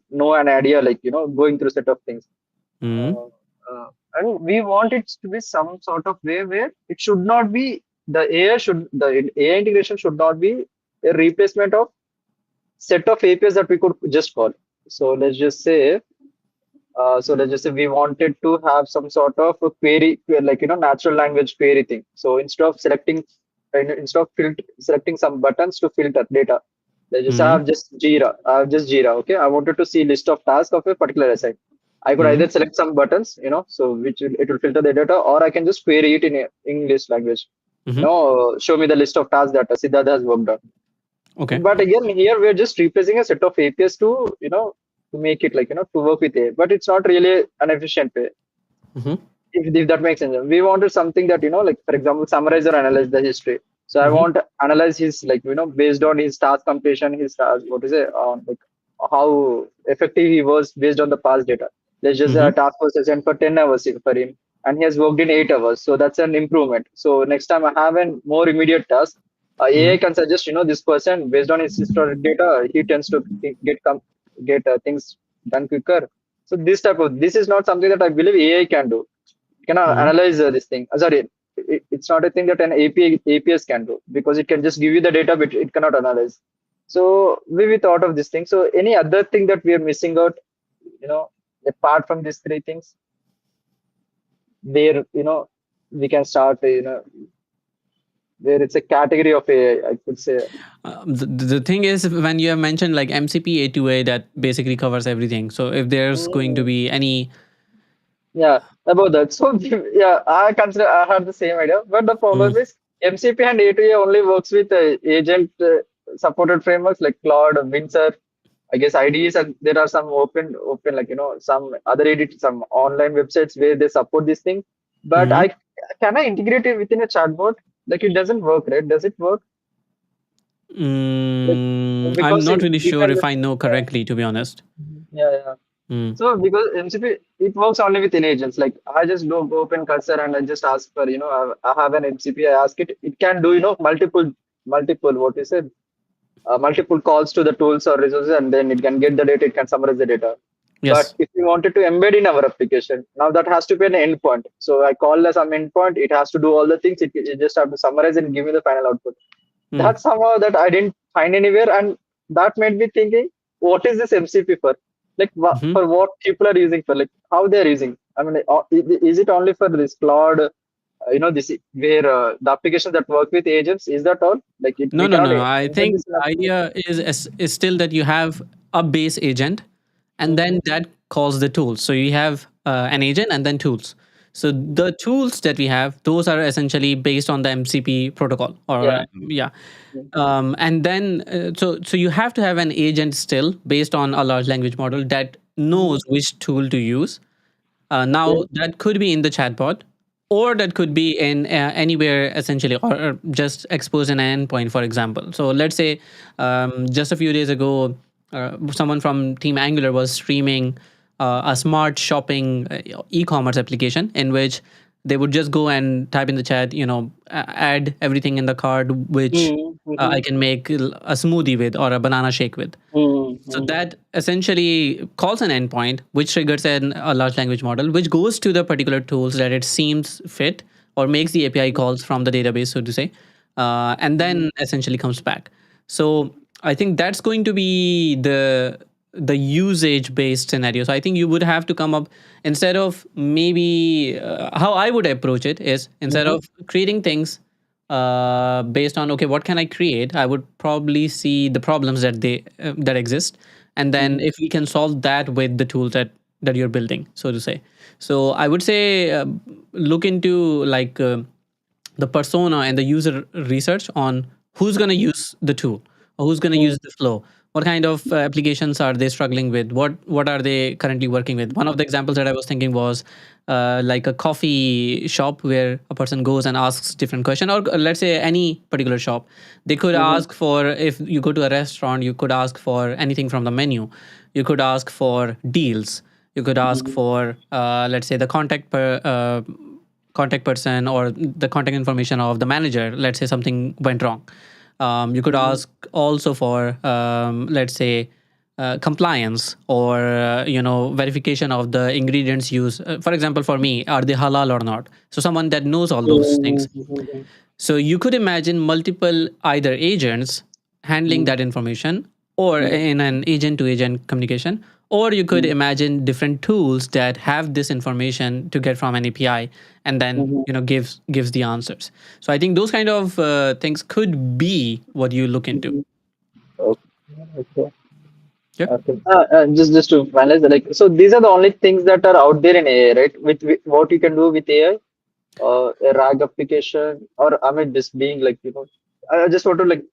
know an idea like going through set of things. Mhm. Uh, and we want it to be some sort of way where it should not be the AI integration should not be a replacement of set of APIs that we could just call. So let's just say we wanted to have some sort of a query, like natural language query thing. So instead of selecting some buttons to filter data, let's just Mhm. have just Jira. Okay, I wanted to see list of tasks of a particular assign. I could Mhm. either select some buttons, so it will filter the data, or I can just query it in English language. Mhm. Show me the list of tasks that Siddhartha has worked on. Okay. But again, here we're just replacing a set of APIs to make it like to work with it, but it's not really an efficient way. Mhm. If that makes sense. We wanted something that like for example, summarize or analyze the history. So I Mhm. want to analyze his like based on his task completion, his task, what is it, like how effective he was based on the past data. There's just a Mhm. task force session for 10 hours for him, and he has worked in 8 hours. So that's an improvement. So next time I have a more immediate task, AI Mhm. can suggest this person based on his historic data, he tends to get things done quicker. So this is not something that I believe AI can do. It can Mhm. analyze this thing. Sorry, it's not a thing that an APS can do because it can just give you the data, but it cannot analyze. So we thought of this thing. So any other thing that we are missing out, you know, apart from these three things, where we can start, where it's a category of AI, I could say. The thing is, when you have mentioned like MCP A2A, that basically covers everything. So if there's going to Mm, be any, yeah, about that. So yeah, I had the same idea, but the mm, problem is MCP and A2A only works with agent supported frameworks like Claude, Windsor, I guess IDEs, and there are some open like some other some online websites where they support this thing. But mhm. I integrate it within a chatbot? Like it doesn't work, right? Does it work? Like I'm because not really you sure can if just I know correctly, to be honest. yeah. Mm. So because MCP it works only with agents. Like I just go open cursor and I just ask for I have an MCP. I ask it. It can do multiple what is it? Multiple calls to the tools or resources, and then it can get the data. It can summarize the data. But Yes. if we wanted to embed in our application, now that has to be an endpoint. So I call as some endpoint. It has to do all the things. It just have to summarize and give me the final output. Mm. That's somehow that I didn't find anywhere, and that made me thinking, what is this MCP for? Like Mhm. for what people are using for? Like how they're using? I mean, is it only for this cloud? This where the applications that work with agents is that all? Like No, we no, cannot no, no. I embed think this in the application. idea is still that you have a base agent, and then that calls the tools. So you have an agent and then tools. So the tools that we have, those are essentially based on the MCP protocol, or Yeah. yeah. And then so you have to have an agent still based on a large language model that knows which tool to use. Now Okay. that could be in the chatbot, or that could be in anywhere essentially, or just exposed in an endpoint, for example. So let's say just a few days ago, someone from Team Angular was streaming a smart shopping e-commerce application in which they would just go and type in the chat, add everything in the cart, which I can make a smoothie with or a banana shake with. So that essentially calls an endpoint, which triggers a large language model, which goes to the particular tools that it seems fit or makes the API calls from the database, so to say, and then essentially comes back. So I think that's going to be the usage based scenario. So I think you would have to come up, instead of maybe how I would approach it is, instead Mm-hmm. of creating things based on, okay, what can I create, I would probably see the problems that exist, and then Mm-hmm. if we can solve that with the tools that you're building, so to say. So I would say look into like the persona and the user research on who's going to use the tool, or who's going to use the flow, what kind of applications are they struggling with, what are they currently working with. One of the examples that I was thinking was like a coffee shop where a person goes and asks different question, or let's say any particular shop, they could Mm-hmm. ask for, if you go to a restaurant, you could ask for anything from the menu, you could ask for deals, you could ask Mm-hmm. for let's say the contact person or the contact information of the manager, let's say something went wrong. You could Mm-hmm. ask also for let's say compliance, or verification of the ingredients used, for example, for me, are they halal or not, so someone that knows all those things. Mm-hmm. So you could imagine multiple either agents handling that information, or in an agent to agent communication, or you could imagine different tools that have this information to get from an API, and then Mm-hmm. gives the answers. So I think those kind of things could be what you look into. Mm-hmm. Okay. Okay. Yeah. Okay. Just to finalize, like, so these are the only things that are out there in AI, right? With what you can do with AI, a RAG application, or I mean, just being like, I just want to like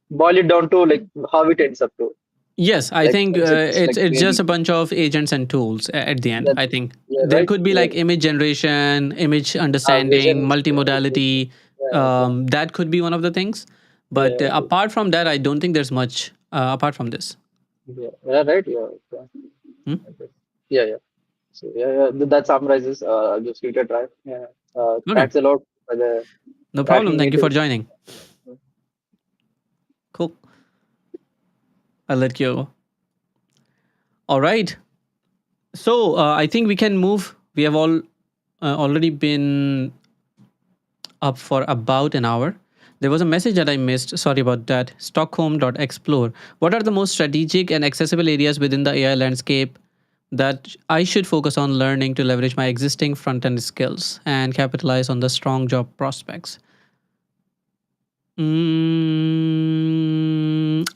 boil it down to like how it ends up to. Yes, I Like, think since it's like it's just really a bunch of agents and tools at the end. that, I think yeah, there right? could be Yeah. like image generation, image understanding, Vision. multimodality. Yeah. Okay. That could be one of the things. Yeah. But Okay. apart from that, I don't think there's much apart from this. Yeah. Yeah. Right. Yeah. Okay. Hmm? Okay. Yeah. Yeah. So yeah. That summarizes. I'll just give it a try. Yeah. Okay, Thanks a lot for the no problem. tracking me Thank you for to. joining. Cool. I'll let you go. All right. So I think we can move. We have all already been up for about an hour. There was a message that I missed. Sorry about that. Stockholm.explore. What are the most strategic and accessible areas within the AI landscape that I should focus on learning to leverage my existing front end skills and capitalize on the strong job prospects?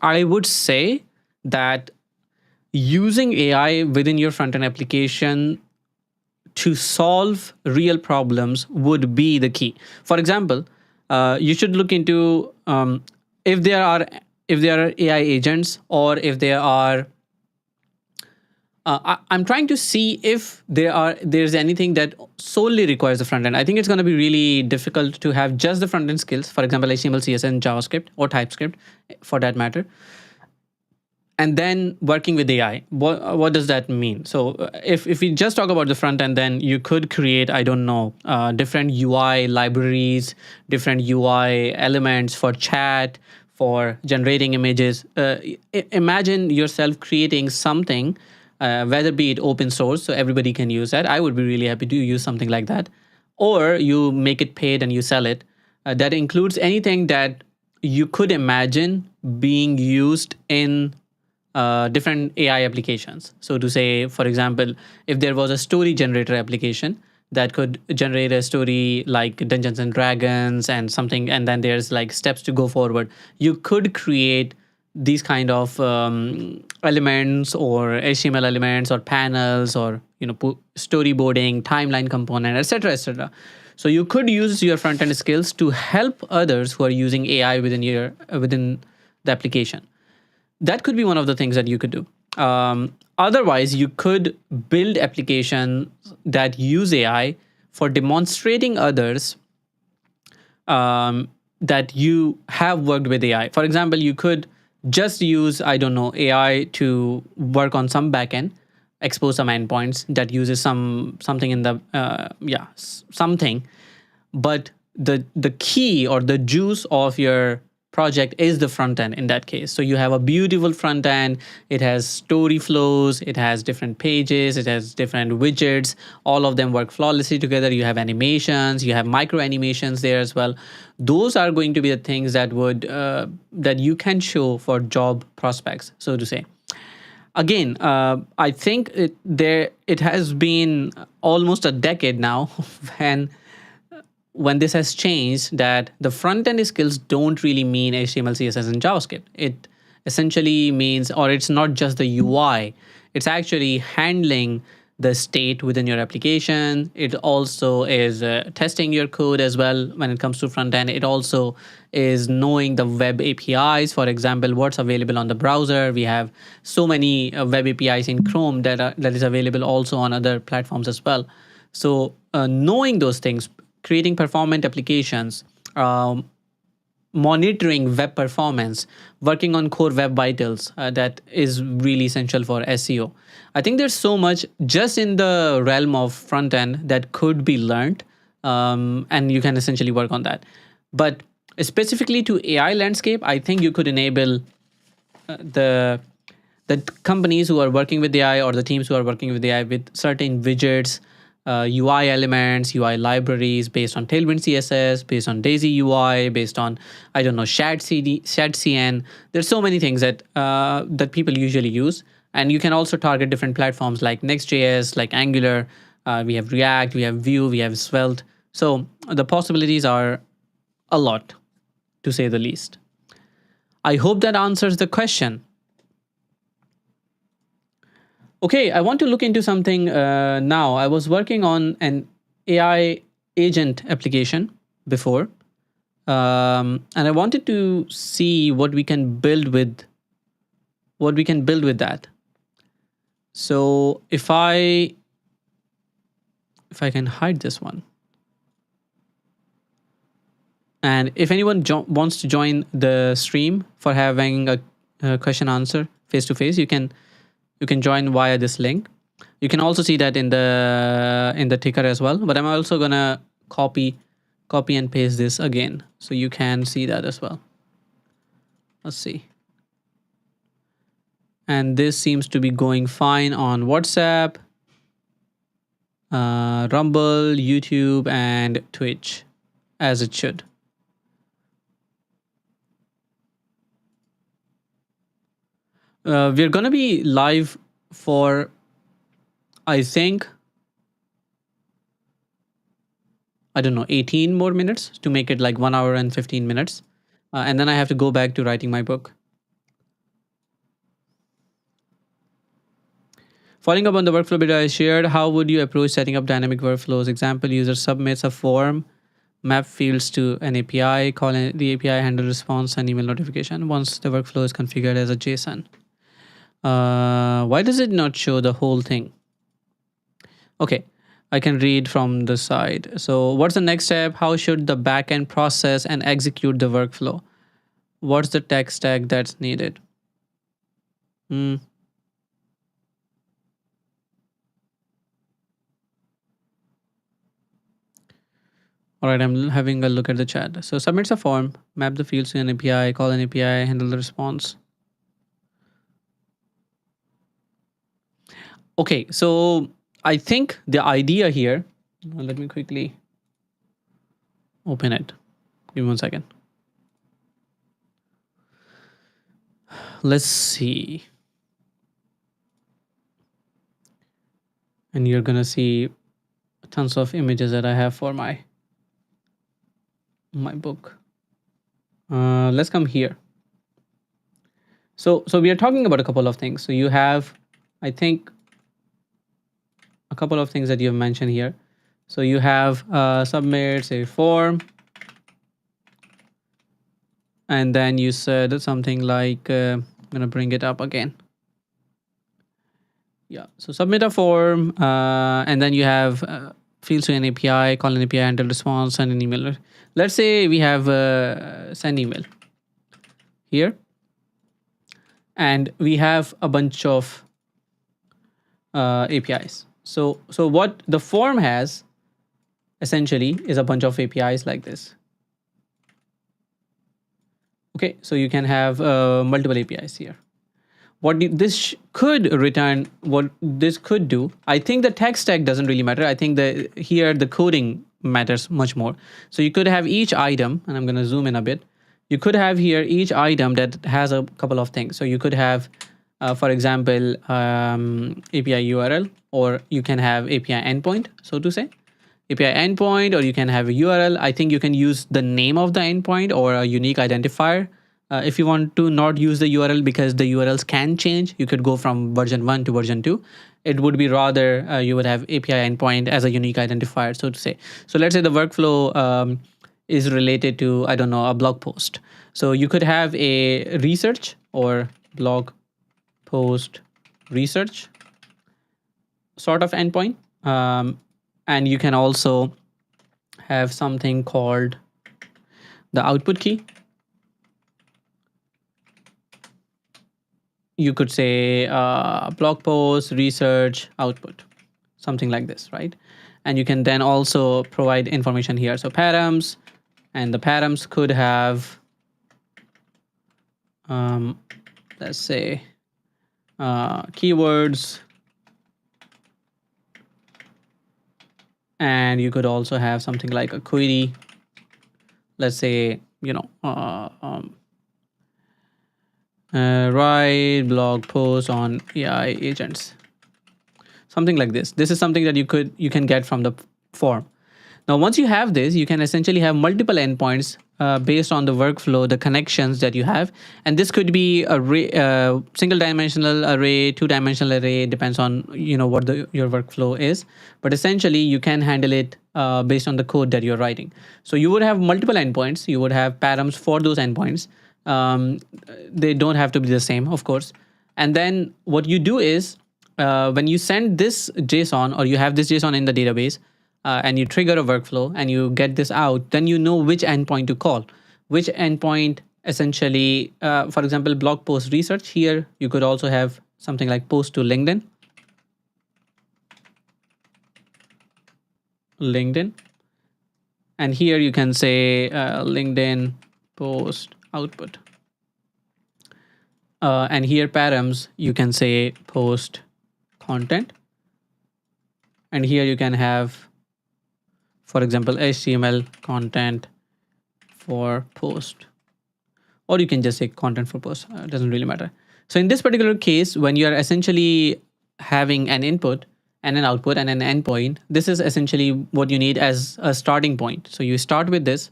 I would say that using AI within your front end application to solve real problems would be the key. For example, you should look into if there are if there are AI agents, or if there are. I'm trying to see if there's anything that solely requires the front end. I think it's going to be really difficult to have just the front end skills. For example, HTML, CSS, and JavaScript, or TypeScript, for that matter, and then working with AI. What does that mean? So if we just talk about the front end, then you could create, I don't know, different UI libraries, different UI elements for chat, for generating images. Imagine yourself creating something, whether be it open source, so everybody can use that. I would be really happy to use something like that, or you make it paid and you sell it. That includes anything that you could imagine being used in different AI applications. So to say, for example, if there was a story generator application that could generate a story like Dungeons and Dragons and something, and then there's like steps to go forward, you could create these kind of elements, or HTML elements, or panels, or storyboarding, timeline component, etc., etc. So you could use your front end skills to help others who are using AI within the application. That could be one of the things that you could do. Otherwise, you could build applications that use AI for demonstrating others that you have worked with AI. For example, you could just use, I don't know, AI to work on some backend, expose some endpoints that uses something in the something. But the key or the juice of your project is the front end in that case. So you have a beautiful front end. It has story flows, it has different pages, it has different widgets. All of them work flawlessly together. You have animations, you have micro animations there as well. Those are going to be the things that you can show for job prospects, so to say. again, I think it has been almost a decade now when this has changed, that the front end skills don't really mean HTML, CSS, and JavaScript. It essentially means, or it's not just the UI, it's actually handling the state within your application. It also is testing your code as well when it comes to front end. It also is knowing the web APIs. For example, what's available on the browser. We have so many web APIs in Chrome that is available also on other platforms as well. So knowing those things, creating performant applications, monitoring web performance, working on core web vitals, that is really essential for SEO. I think there's so much just in the realm of front end that could be learned, and you can essentially work on that. But specifically to AI landscape, I think you could enable the companies who are working with AI, or the teams who are working with AI, with certain widgets, UI elements, UI libraries based on Tailwind CSS, based on Daisy UI, based on, I don't know, Shad CN. There's so many things that that people usually use. And you can also target different platforms like Next.js, like Angular. We have React, we have Vue, we have Svelte. So the possibilities are a lot, to say the least. I hope that answers the question. Okay, I want to look into something now. I was working on an AI agent application before, and I wanted to see what we can build with that. So if I can hide this one, and if anyone wants to join the stream for having a question answer face to face, you can join via this link. You can also see that in the ticker as well, but I'm also gonna copy and paste this again so you can see that as well. Let's see. And this seems to be going fine on WhatsApp, Rumble, YouTube, and Twitch, as it should. We're gonna be live for, I think, I don't know, 18 more minutes to make it like 1 hour and 15 minutes. And then I have to go back to writing my book. Following up on the workflow bit I shared, how would you approach setting up dynamic workflows? Example, user submits a form, map fields to an API, call the API, handle response and email notification once the workflow is configured as a JSON. Why does it not show the whole thing? Okay, I can read from the side. So what's the next step? How should the backend process and execute the workflow? What's the tech stack that's needed? All right, I'm having a look at the chat. So submits a form, map the fields to an API, call an API, handle the response. Okay, so I think the idea here, let me quickly open it. Give me 1 second. Let's see. And you're gonna see tons of images that I have for my book. Let's come here. So we are talking about a couple of things. So you have, I think, a couple of things that you have mentioned here. So you have submits a form, and then you said something like, I'm gonna bring it up again. Yeah, so submit a form, and then you have fields to an API, call an API, handle response, send an email. Let's say we have send email here, and we have a bunch of APIs. So what the form has essentially is a bunch of APIs like this. Okay, so you can have multiple APIs here. What this could return, what this could do, I think the tech stack doesn't really matter. I think here the coding matters much more. So you could have each item, and I'm going to zoom in a bit. You could have here each item that has a couple of things. So you could have For example, API URL, or you can have API endpoint, so to say. API endpoint, or you can have a URL. I think you can use the name of the endpoint or a unique identifier. If you want to not use the URL because the URLs can change, you could go from version 1 to version 2. It would be rather you would have API endpoint as a unique identifier, so to say. So let's say the workflow is related to, I don't know, a blog post. So you could have a research or blog post research sort of endpoint. And you can also have something called the output key. You could say blog post, research, output, something like this, right? And you can then also provide information here. So params, and the params could have, let's say, keywords. And you could also have something like a query. Let's say, write blog post on AI agents, something like this. This is something that you can get from the form. Now, once you have this, you can essentially have multiple endpoints based on the workflow, the connections that you have. And this could be a single dimensional array, two-dimensional array, depends on what your workflow is. But essentially, you can handle it based on the code that you're writing. So you would have multiple endpoints. You would have params for those endpoints. They don't have to be the same, of course. And then what you do is when you send this JSON, or you have this JSON in the database, and you trigger a workflow and you get this out, then you know which endpoint to call. Which endpoint essentially, for example, blog post research, here you could also have something like post to LinkedIn. And here you can say LinkedIn post output. And here params, you can say post content. And here you can have, for example, HTML content for post, or you can just say content for post. It doesn't really matter. So in this particular case, when you are essentially having an input and an output and an endpoint, this is essentially what you need as a starting point. So you start with this,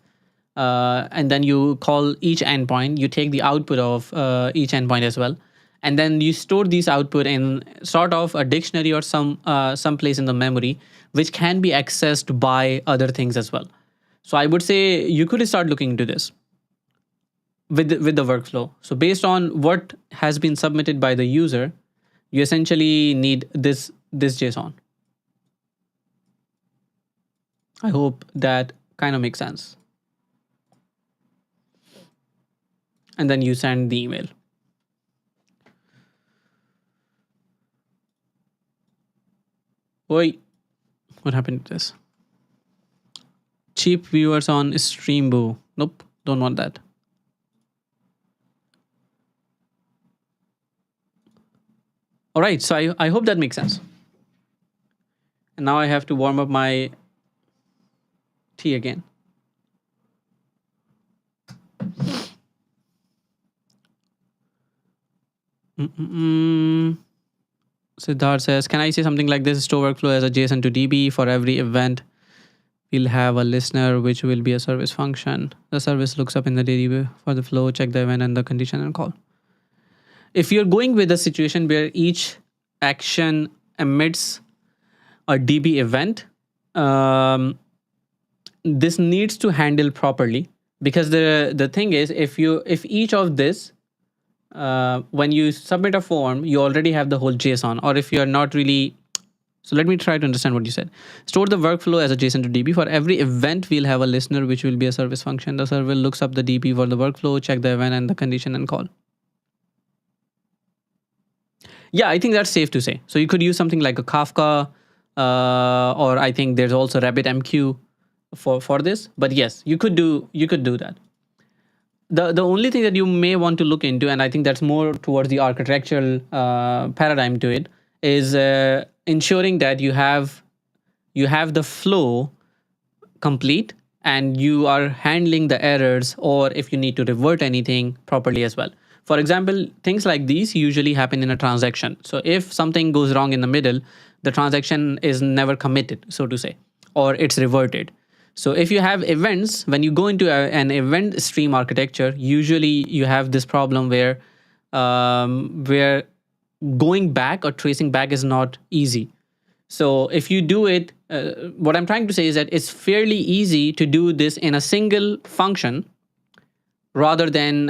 and then you call each endpoint. You take the output of each endpoint as well, and then you store these output in sort of a dictionary or some place in the memory, which can be accessed by other things as well. So I would say you could start looking into this with the workflow. So based on what has been submitted by the user, you essentially need this JSON. I hope that kind of makes sense. And then you send the email. Wait, what happened to this? Cheap viewers on Streamboo. Nope, don't want that. All right, so I hope that makes sense. And now I have to warm up my tea again. Siddharth says, can I say something like this? Store workflow as a JSON to DB. For every event, we'll have a listener, which will be a service function. The service looks up in the DB for the flow, check the event and the condition, and call. If you're going with a situation where each action emits a DB event, this needs to handle properly, because the thing is, if each of this, when you submit a form, you already have the whole JSON, or if you're not really. So let me try to understand what you said. Store the workflow as a JSON to DB. For every event, we'll have a listener, which will be a service function. The server looks up the DB for the workflow, check the event and the condition, and call. Yeah, I think that's safe to say. So you could use something like a Kafka, or I think there's also RabbitMQ for this. But yes, you could do that. The only thing that you may want to look into, and I think that's more towards the architectural paradigm to it, is ensuring that you have the flow complete, and you are handling the errors, or if you need to revert anything properly as well. For example, things like these usually happen in a transaction. So if something goes wrong in the middle, the transaction is never committed, so to say, or it's reverted. So if you have events, when you go into an event stream architecture, usually you have this problem where going back or tracing back is not easy. So if you do it, what I'm trying to say is that it's fairly easy to do this in a single function rather than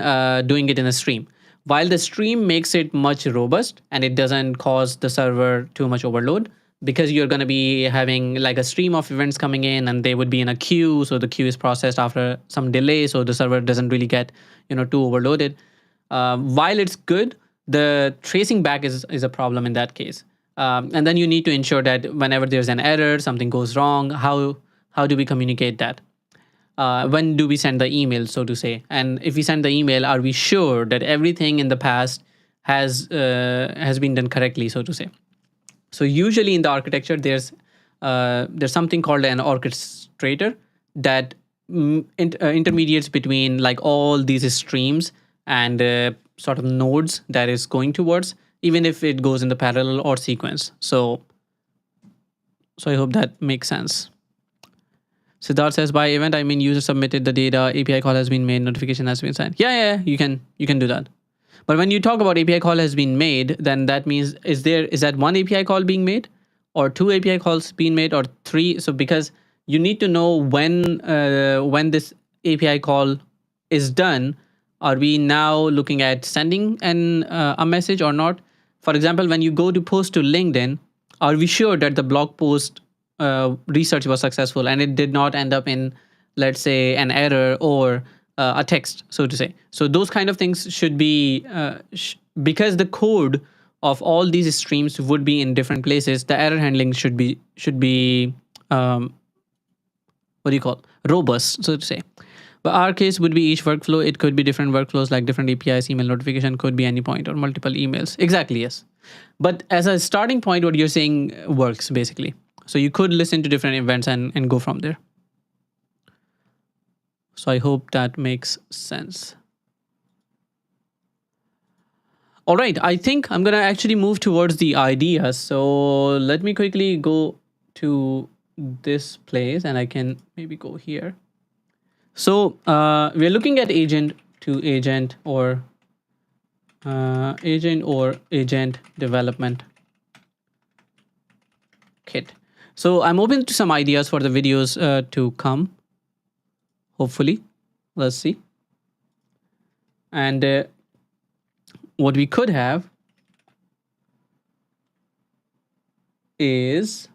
doing it in a stream. While the stream makes it much robust and it doesn't cause the server too much overload, because you're going to be having like a stream of events coming in and they would be in a queue. So the queue is processed after some delay. So the server doesn't really get, too overloaded. While it's good, the tracing back is a problem in that case. And then you need to ensure that whenever there's an error, something goes wrong, how do we communicate that? When do we send the email, so to say? And if we send the email, are we sure that everything in the past has been done correctly, so to say? So usually in the architecture, there's something called an orchestrator that intermediates between like all these streams and sort of nodes that is going towards, even if it goes in the parallel or sequence. So I hope that makes sense. Siddharth says, by event, I mean user submitted the data, API call has been made, notification has been sent. Yeah, you can do that. But when you talk about API call has been made, then that means is that one API call being made, or two API calls being made, or three? So because you need to know when this API call is done, are we now looking at sending a message or not? For example, when you go to post to LinkedIn, are we sure that the blog post research was successful and it did not end up in, let's say, an error or a text, so to say? So those kind of things should be because the code of all these streams would be in different places. The error handling should be robust, so to say. But our case would be each workflow. It could be different workflows like different APIs, email notification could be any point or multiple emails. Exactly, yes. But as a starting point, what you're saying works basically. So you could listen to different events and go from there. So I hope that makes sense. All right, I think I'm going to actually move towards the ideas. So let me quickly go to this place and I can maybe go here. So we're looking at agent to agent or agent development kit. So I'm open to some ideas for the videos to come. Hopefully, let's see. And what we could have is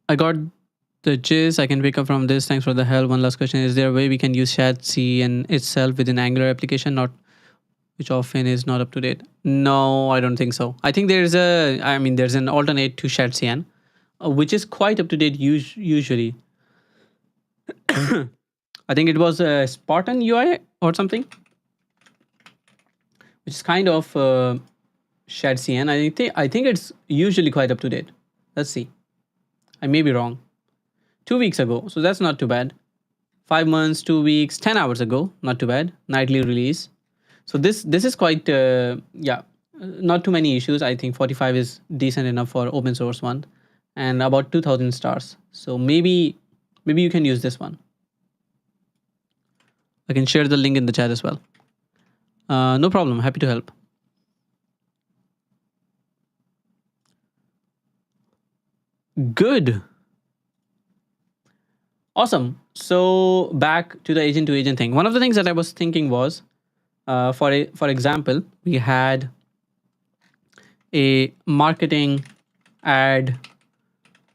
I got the gist. I can pick up from this. Thanks for the help. One last question: is there a way we can use ShadCN itself within Angular application, which often is not up to date? No, I don't think so. I think there's an alternate to ShadCN, which is quite up to date usually. I think it was a Spartan UI or something, which is kind of ShadCN. I think it's usually quite up to date. Let's see. I may be wrong. 2 weeks ago, so that's not too bad. 5 months, 2 weeks, 10 hours ago, not too bad. Nightly release. So this is quite not too many issues. I think 45 is decent enough for open source one, and about 2,000 stars. So maybe you can use this one. I can share the link in the chat as well. No problem. Happy to help. Good. Awesome. So back to the agent to agent thing. One of the things that I was thinking was, for example, we had a marketing ad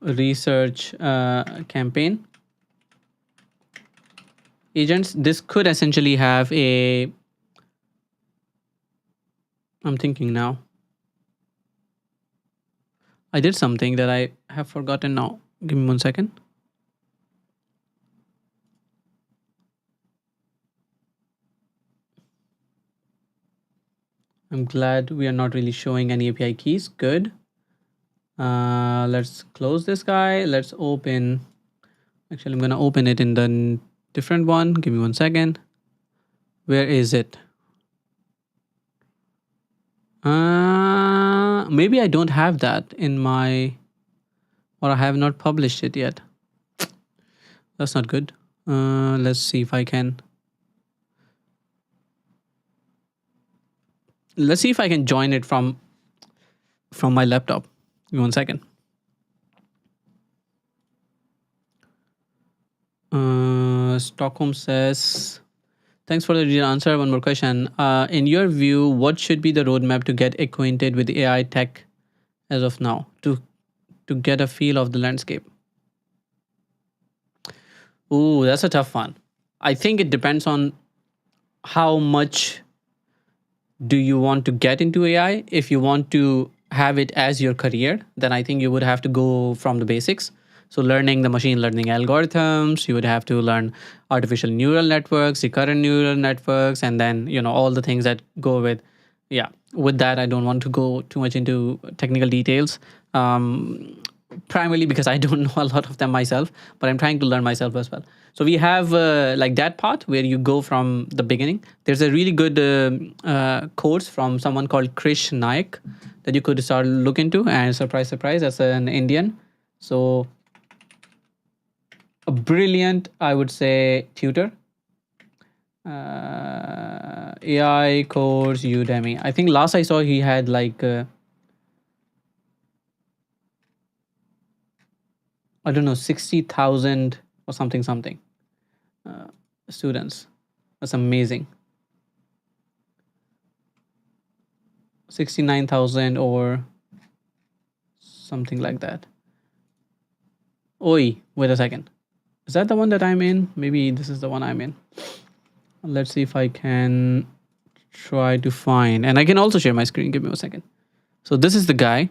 research campaign agents. This could essentially have a, I'm thinking now. I did something that I have forgotten now. Give me 1 second. I'm glad we are not really showing any API keys. Good. Let's close this guy. Let's open. Actually, I'm gonna open it in the different one. Give me 1 second. Where is it? Maybe I don't have that in my, or I have not published it yet. That's not good. Let's see if I can. Let's see if I can join it from my laptop. Give me 1 second. Stockholm says, thanks for the detailed answer. One more question. In your view, what should be the roadmap to get acquainted with AI tech as of now to get a feel of the landscape? Ooh, that's a tough one. I think it depends on how much do you want to get into AI. If you want to have it as your career, then I think you would have to go from the basics. So learning the machine learning algorithms, you would have to learn artificial neural networks, recurrent neural networks, and then all the things that go with. Yeah, with that, I don't want to go too much into technical details. Primarily because I don't know a lot of them myself, but I'm trying to learn myself as well. So we have like that path where you go from the beginning. There's a really good course from someone called Krish Naik that you could start look into, and surprise, surprise, that's an Indian. So a brilliant, I would say, tutor. AI course Udemy. I think last I saw he had like I don't know, 60,000 or something students. That's amazing. 69,000 or something like that. Oi, wait a second. Is that the one that I'm in? Maybe this is the one I'm in. Let's see if I can try to find. And I can also share my screen. Give me a second. So this is the guy.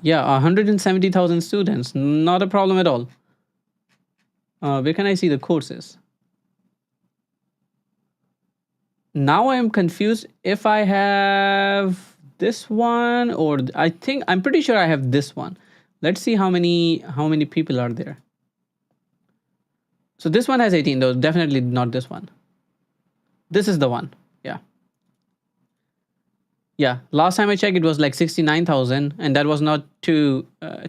Yeah, 170,000 students. Not a problem at all. Where can I see the courses? Now I'm confused if I have this one, or I'm pretty sure I have this one. Let's see how many people are there. So this one has 18 though, definitely not this one. This is the one. Yeah, last time I checked it was like 69,000, and that was not too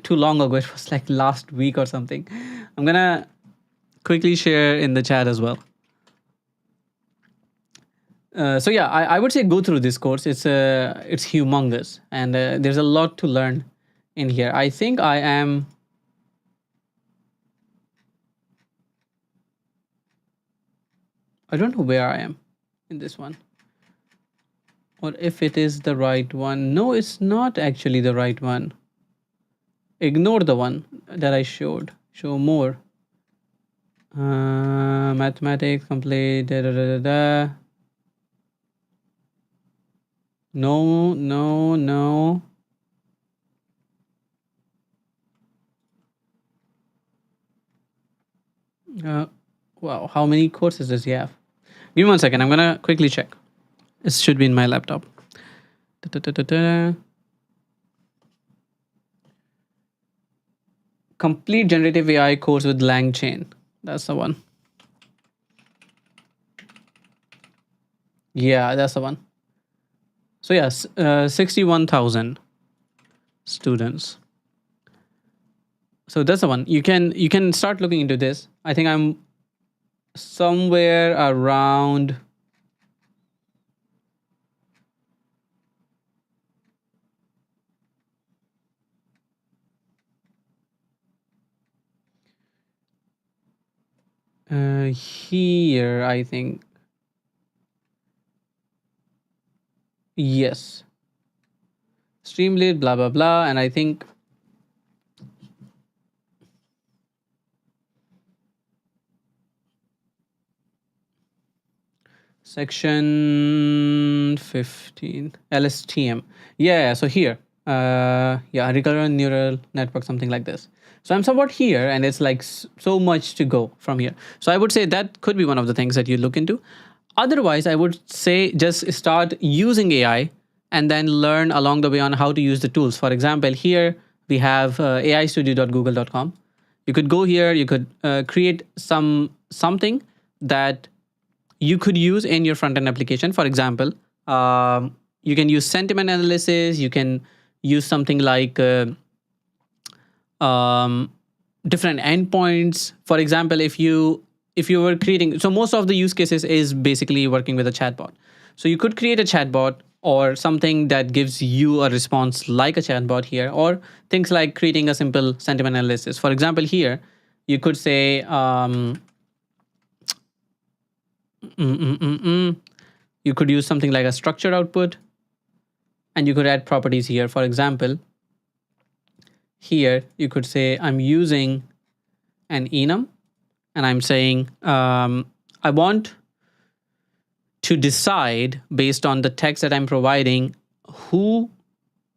long ago. It was like last week or something. I'm gonna quickly share in the chat as well. So yeah, I would say go through this course. It's humongous, and there's a lot to learn in here. I think I am. I don't know where I am in this one, or if it is the right one. No, it's not actually the right one. Ignore the one that I showed. Show more. Mathematics complete. Da, da, da, da, da. No. Wow, how many courses does he have? Give me 1 second. I'm gonna quickly check. It should be in my laptop. Da, da, da, da. Complete generative AI course with LangChain. That's the one. Yeah, that's the one. So yes, 61,000 students. So that's the one. You can start looking into this. I think I'm somewhere around here, I think. Yes. Streamlit, blah, blah, blah. And I think section 15, LSTM. Yeah, so here. Yeah, recurrent neural network, something like this. So I'm somewhat here, and it's like so much to go from here. So I would say that could be one of the things that you look into. Otherwise, I would say just start using AI and then learn along the way on how to use the tools. For example, here we have aistudio.google.com. You could go here, you could create something that you could use in your front-end application. For example, you can use sentiment analysis, you can use something like different endpoints. For example, if you were creating, so most of the use cases is basically working with a chatbot. So you could create a chatbot or something that gives you a response like a chatbot here, or things like creating a simple sentiment analysis. For example, here you could say you could use something like a structured output, and you could add properties here. For example, here you could say I'm using an enum, and I'm saying I want to decide based on the text that I'm providing, who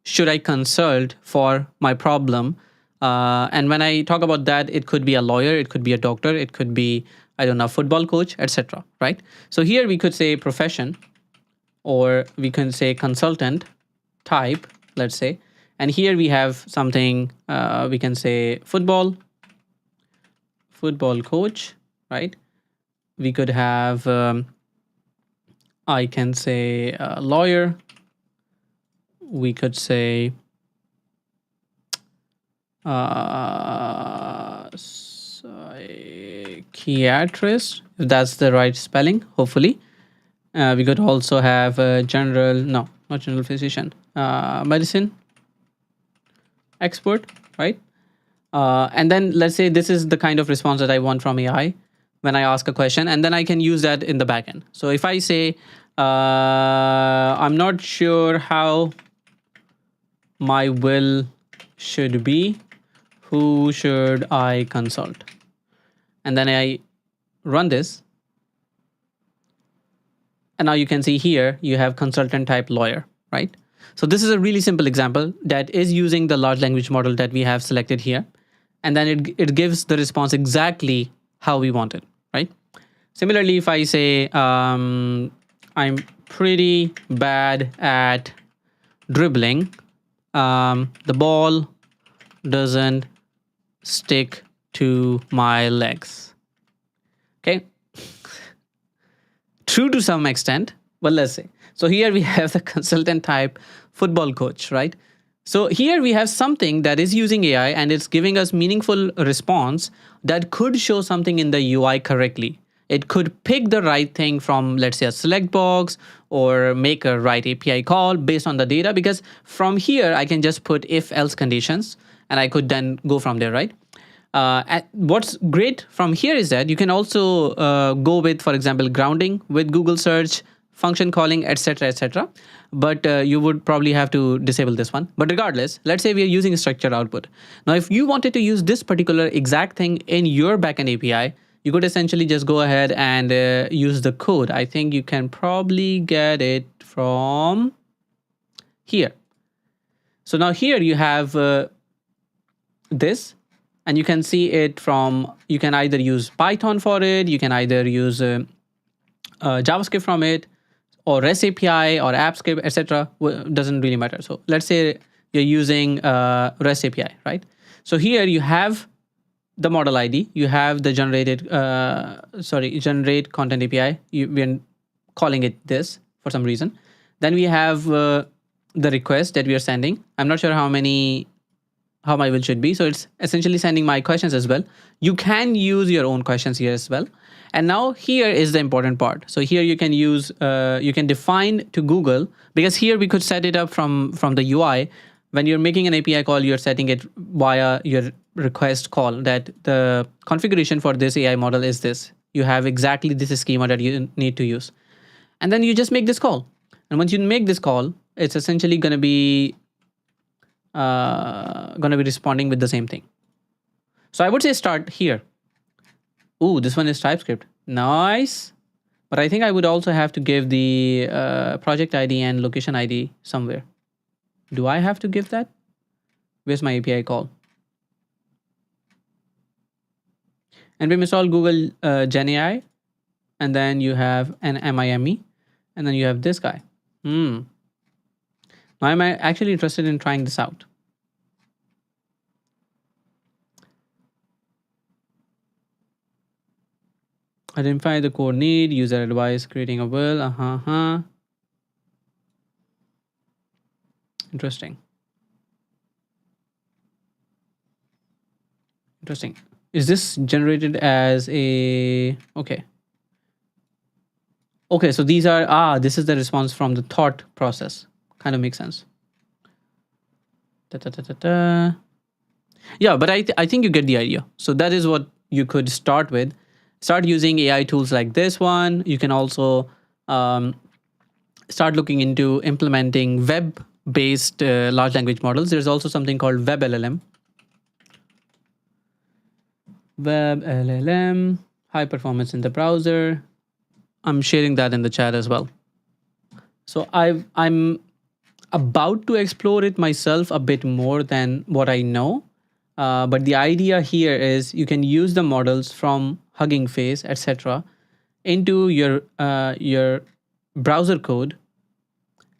should I consult for my problem. And when I talk about that, it could be a lawyer, it could be a doctor, it could be, I don't know, football coach, etc. Right? So here we could say profession, or we can say consultant type, let's say. And here we have something, we can say football coach, right? We could have, I can say lawyer. We could say psychiatrist, if that's the right spelling, hopefully. We could also have general, no, not general physician, medicine expert, right? And then let's say this is the kind of response that I want from AI when I ask a question, and then I can use that in the backend. So if I say, I'm not sure how my will should be, who should I consult? And then I run this. And now you can see here, you have consultant type lawyer, right? So this is a really simple example that is using the large language model that we have selected here. And then it gives the response exactly how we want it, right? Similarly, if I say, I'm pretty bad at dribbling, the ball doesn't stick to my legs. Okay. True to some extent, but let's say. So here we have the consultant type football coach, right? So here we have something that is using AI and it's giving us meaningful response that could show something in the UI correctly. It could pick the right thing from, let's say, a select box, or make a right API call based on the data, because from here I can just put if else conditions and I could then go from there, right? What's great from here is that you can also go with, for example, grounding with Google search, function calling, etc., etc. But you would probably have to disable this one. But regardless, let's say we are using structured output. Now, if you wanted to use this particular exact thing in your backend API, you could essentially just go ahead and use the code. I think you can probably get it from here. So now here you have this. And you can see it from, you can either use Python for it, you can either use JavaScript from it, or REST API or AppScript, etc. Doesn't really matter. So let's say you're using REST API, right? So here you have the model ID, you have the generate content API. We're calling it this for some reason. Then we have the request that we are sending. I'm not sure how my will should be. So it's essentially sending my questions as well. You can use your own questions here as well. And now here is the important part. So here you can use, you can define to Google, because here we could set it up from the UI. When you're making an API call, you're setting it via your request call, that the configuration for this AI model is this. You have exactly this schema that you need to use. And then you just make this call. And once you make this call, it's essentially going to be responding with the same thing. So I would say start here. Ooh, this one is TypeScript. Nice. But I think I would also have to give the project ID and location ID somewhere. Do I have to give that? Where's my API call? And we install Google Gen AI. And then you have an MIME. And then you have this guy. Now I'm actually interested in trying this out. Identify the core need, user advice, creating a will. Interesting. Interesting. Is this generated as a okay? Okay, so these are this is the response from the thought process. Kind of makes sense. Da, da, da, da, da. Yeah, but I think you get the idea. So that is what you could start with. Start using AI tools like this one. You can also start looking into implementing web-based large language models. There's also something called Web LLM. Web LLM, high performance in the browser. I'm sharing that in the chat as well. So I'm about to explore it myself a bit more than what I know. But the idea here is you can use the models from Hugging Face, etc., into your browser code,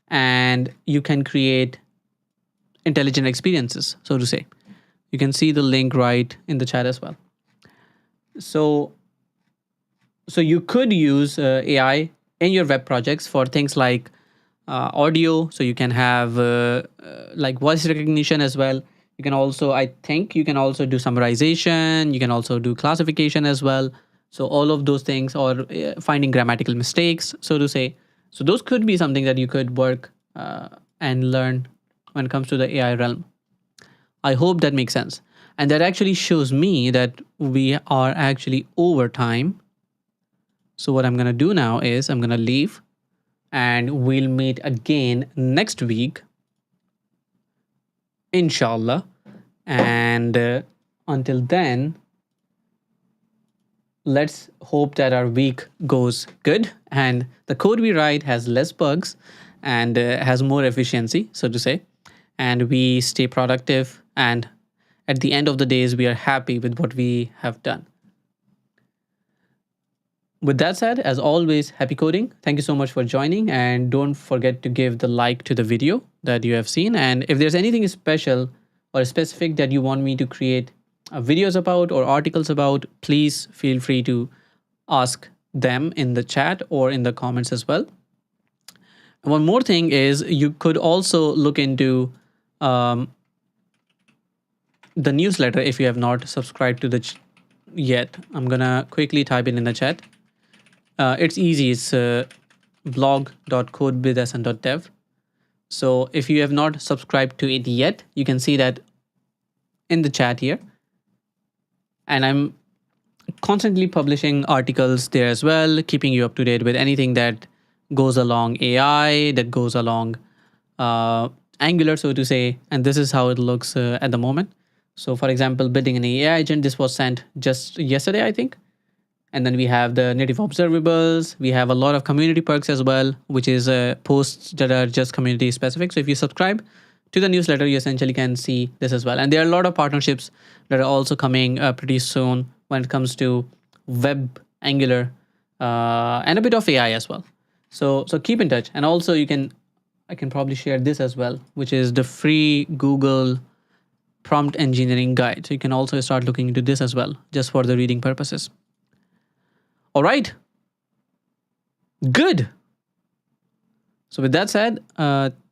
and you can create intelligent experiences, so to say. You can see the link right in the chat as well. So you could use AI in your web projects for things like audio. So you can have like voice recognition as well. You can also, I think, you can also do summarization. You can also do classification as well. So all of those things, or finding grammatical mistakes, so to say. So those could be something that you could work and learn when it comes to the AI realm. I hope that makes sense. And that actually shows me that we are actually over time. So what I'm going to do now is I'm going to leave, and we'll meet again next week, inshallah. And until then, let's hope that our week goes good and the code we write has less bugs and has more efficiency, so to say, and we stay productive, and at the end of the days we are happy with what we have done. With that said, as always, happy coding. Thank you so much for joining, and don't forget to give the like to the video that you have seen. And if there's anything special or specific that you want me to create videos about or articles about, please feel free to ask them in the chat or in the comments as well. And one more thing is you could also look into the newsletter if you have not subscribed to the yet. I'm gonna quickly type it in the chat. It's easy. It's blog.codewithahsan.dev. So if you have not subscribed to it yet, you can see that in the chat here. And I'm constantly publishing articles there as well, keeping you up to date with anything that goes along AI, that goes along Angular, so to say. And this is how it looks at the moment. So for example, building an AI agent, this was sent just yesterday, I think. And then we have the native observables. We have a lot of community perks as well, which is posts that are just community specific. So if you subscribe to the newsletter, you essentially can see this as well. And there are a lot of partnerships that are also coming pretty soon when it comes to web, Angular, and a bit of AI as well. So keep in touch. And also I can probably share this as well, which is the free Google prompt engineering guide. So you can also start looking into this as well, just for the reading purposes. All right. Good. So with that said,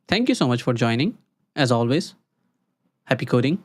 thank you so much for joining. As always, happy coding.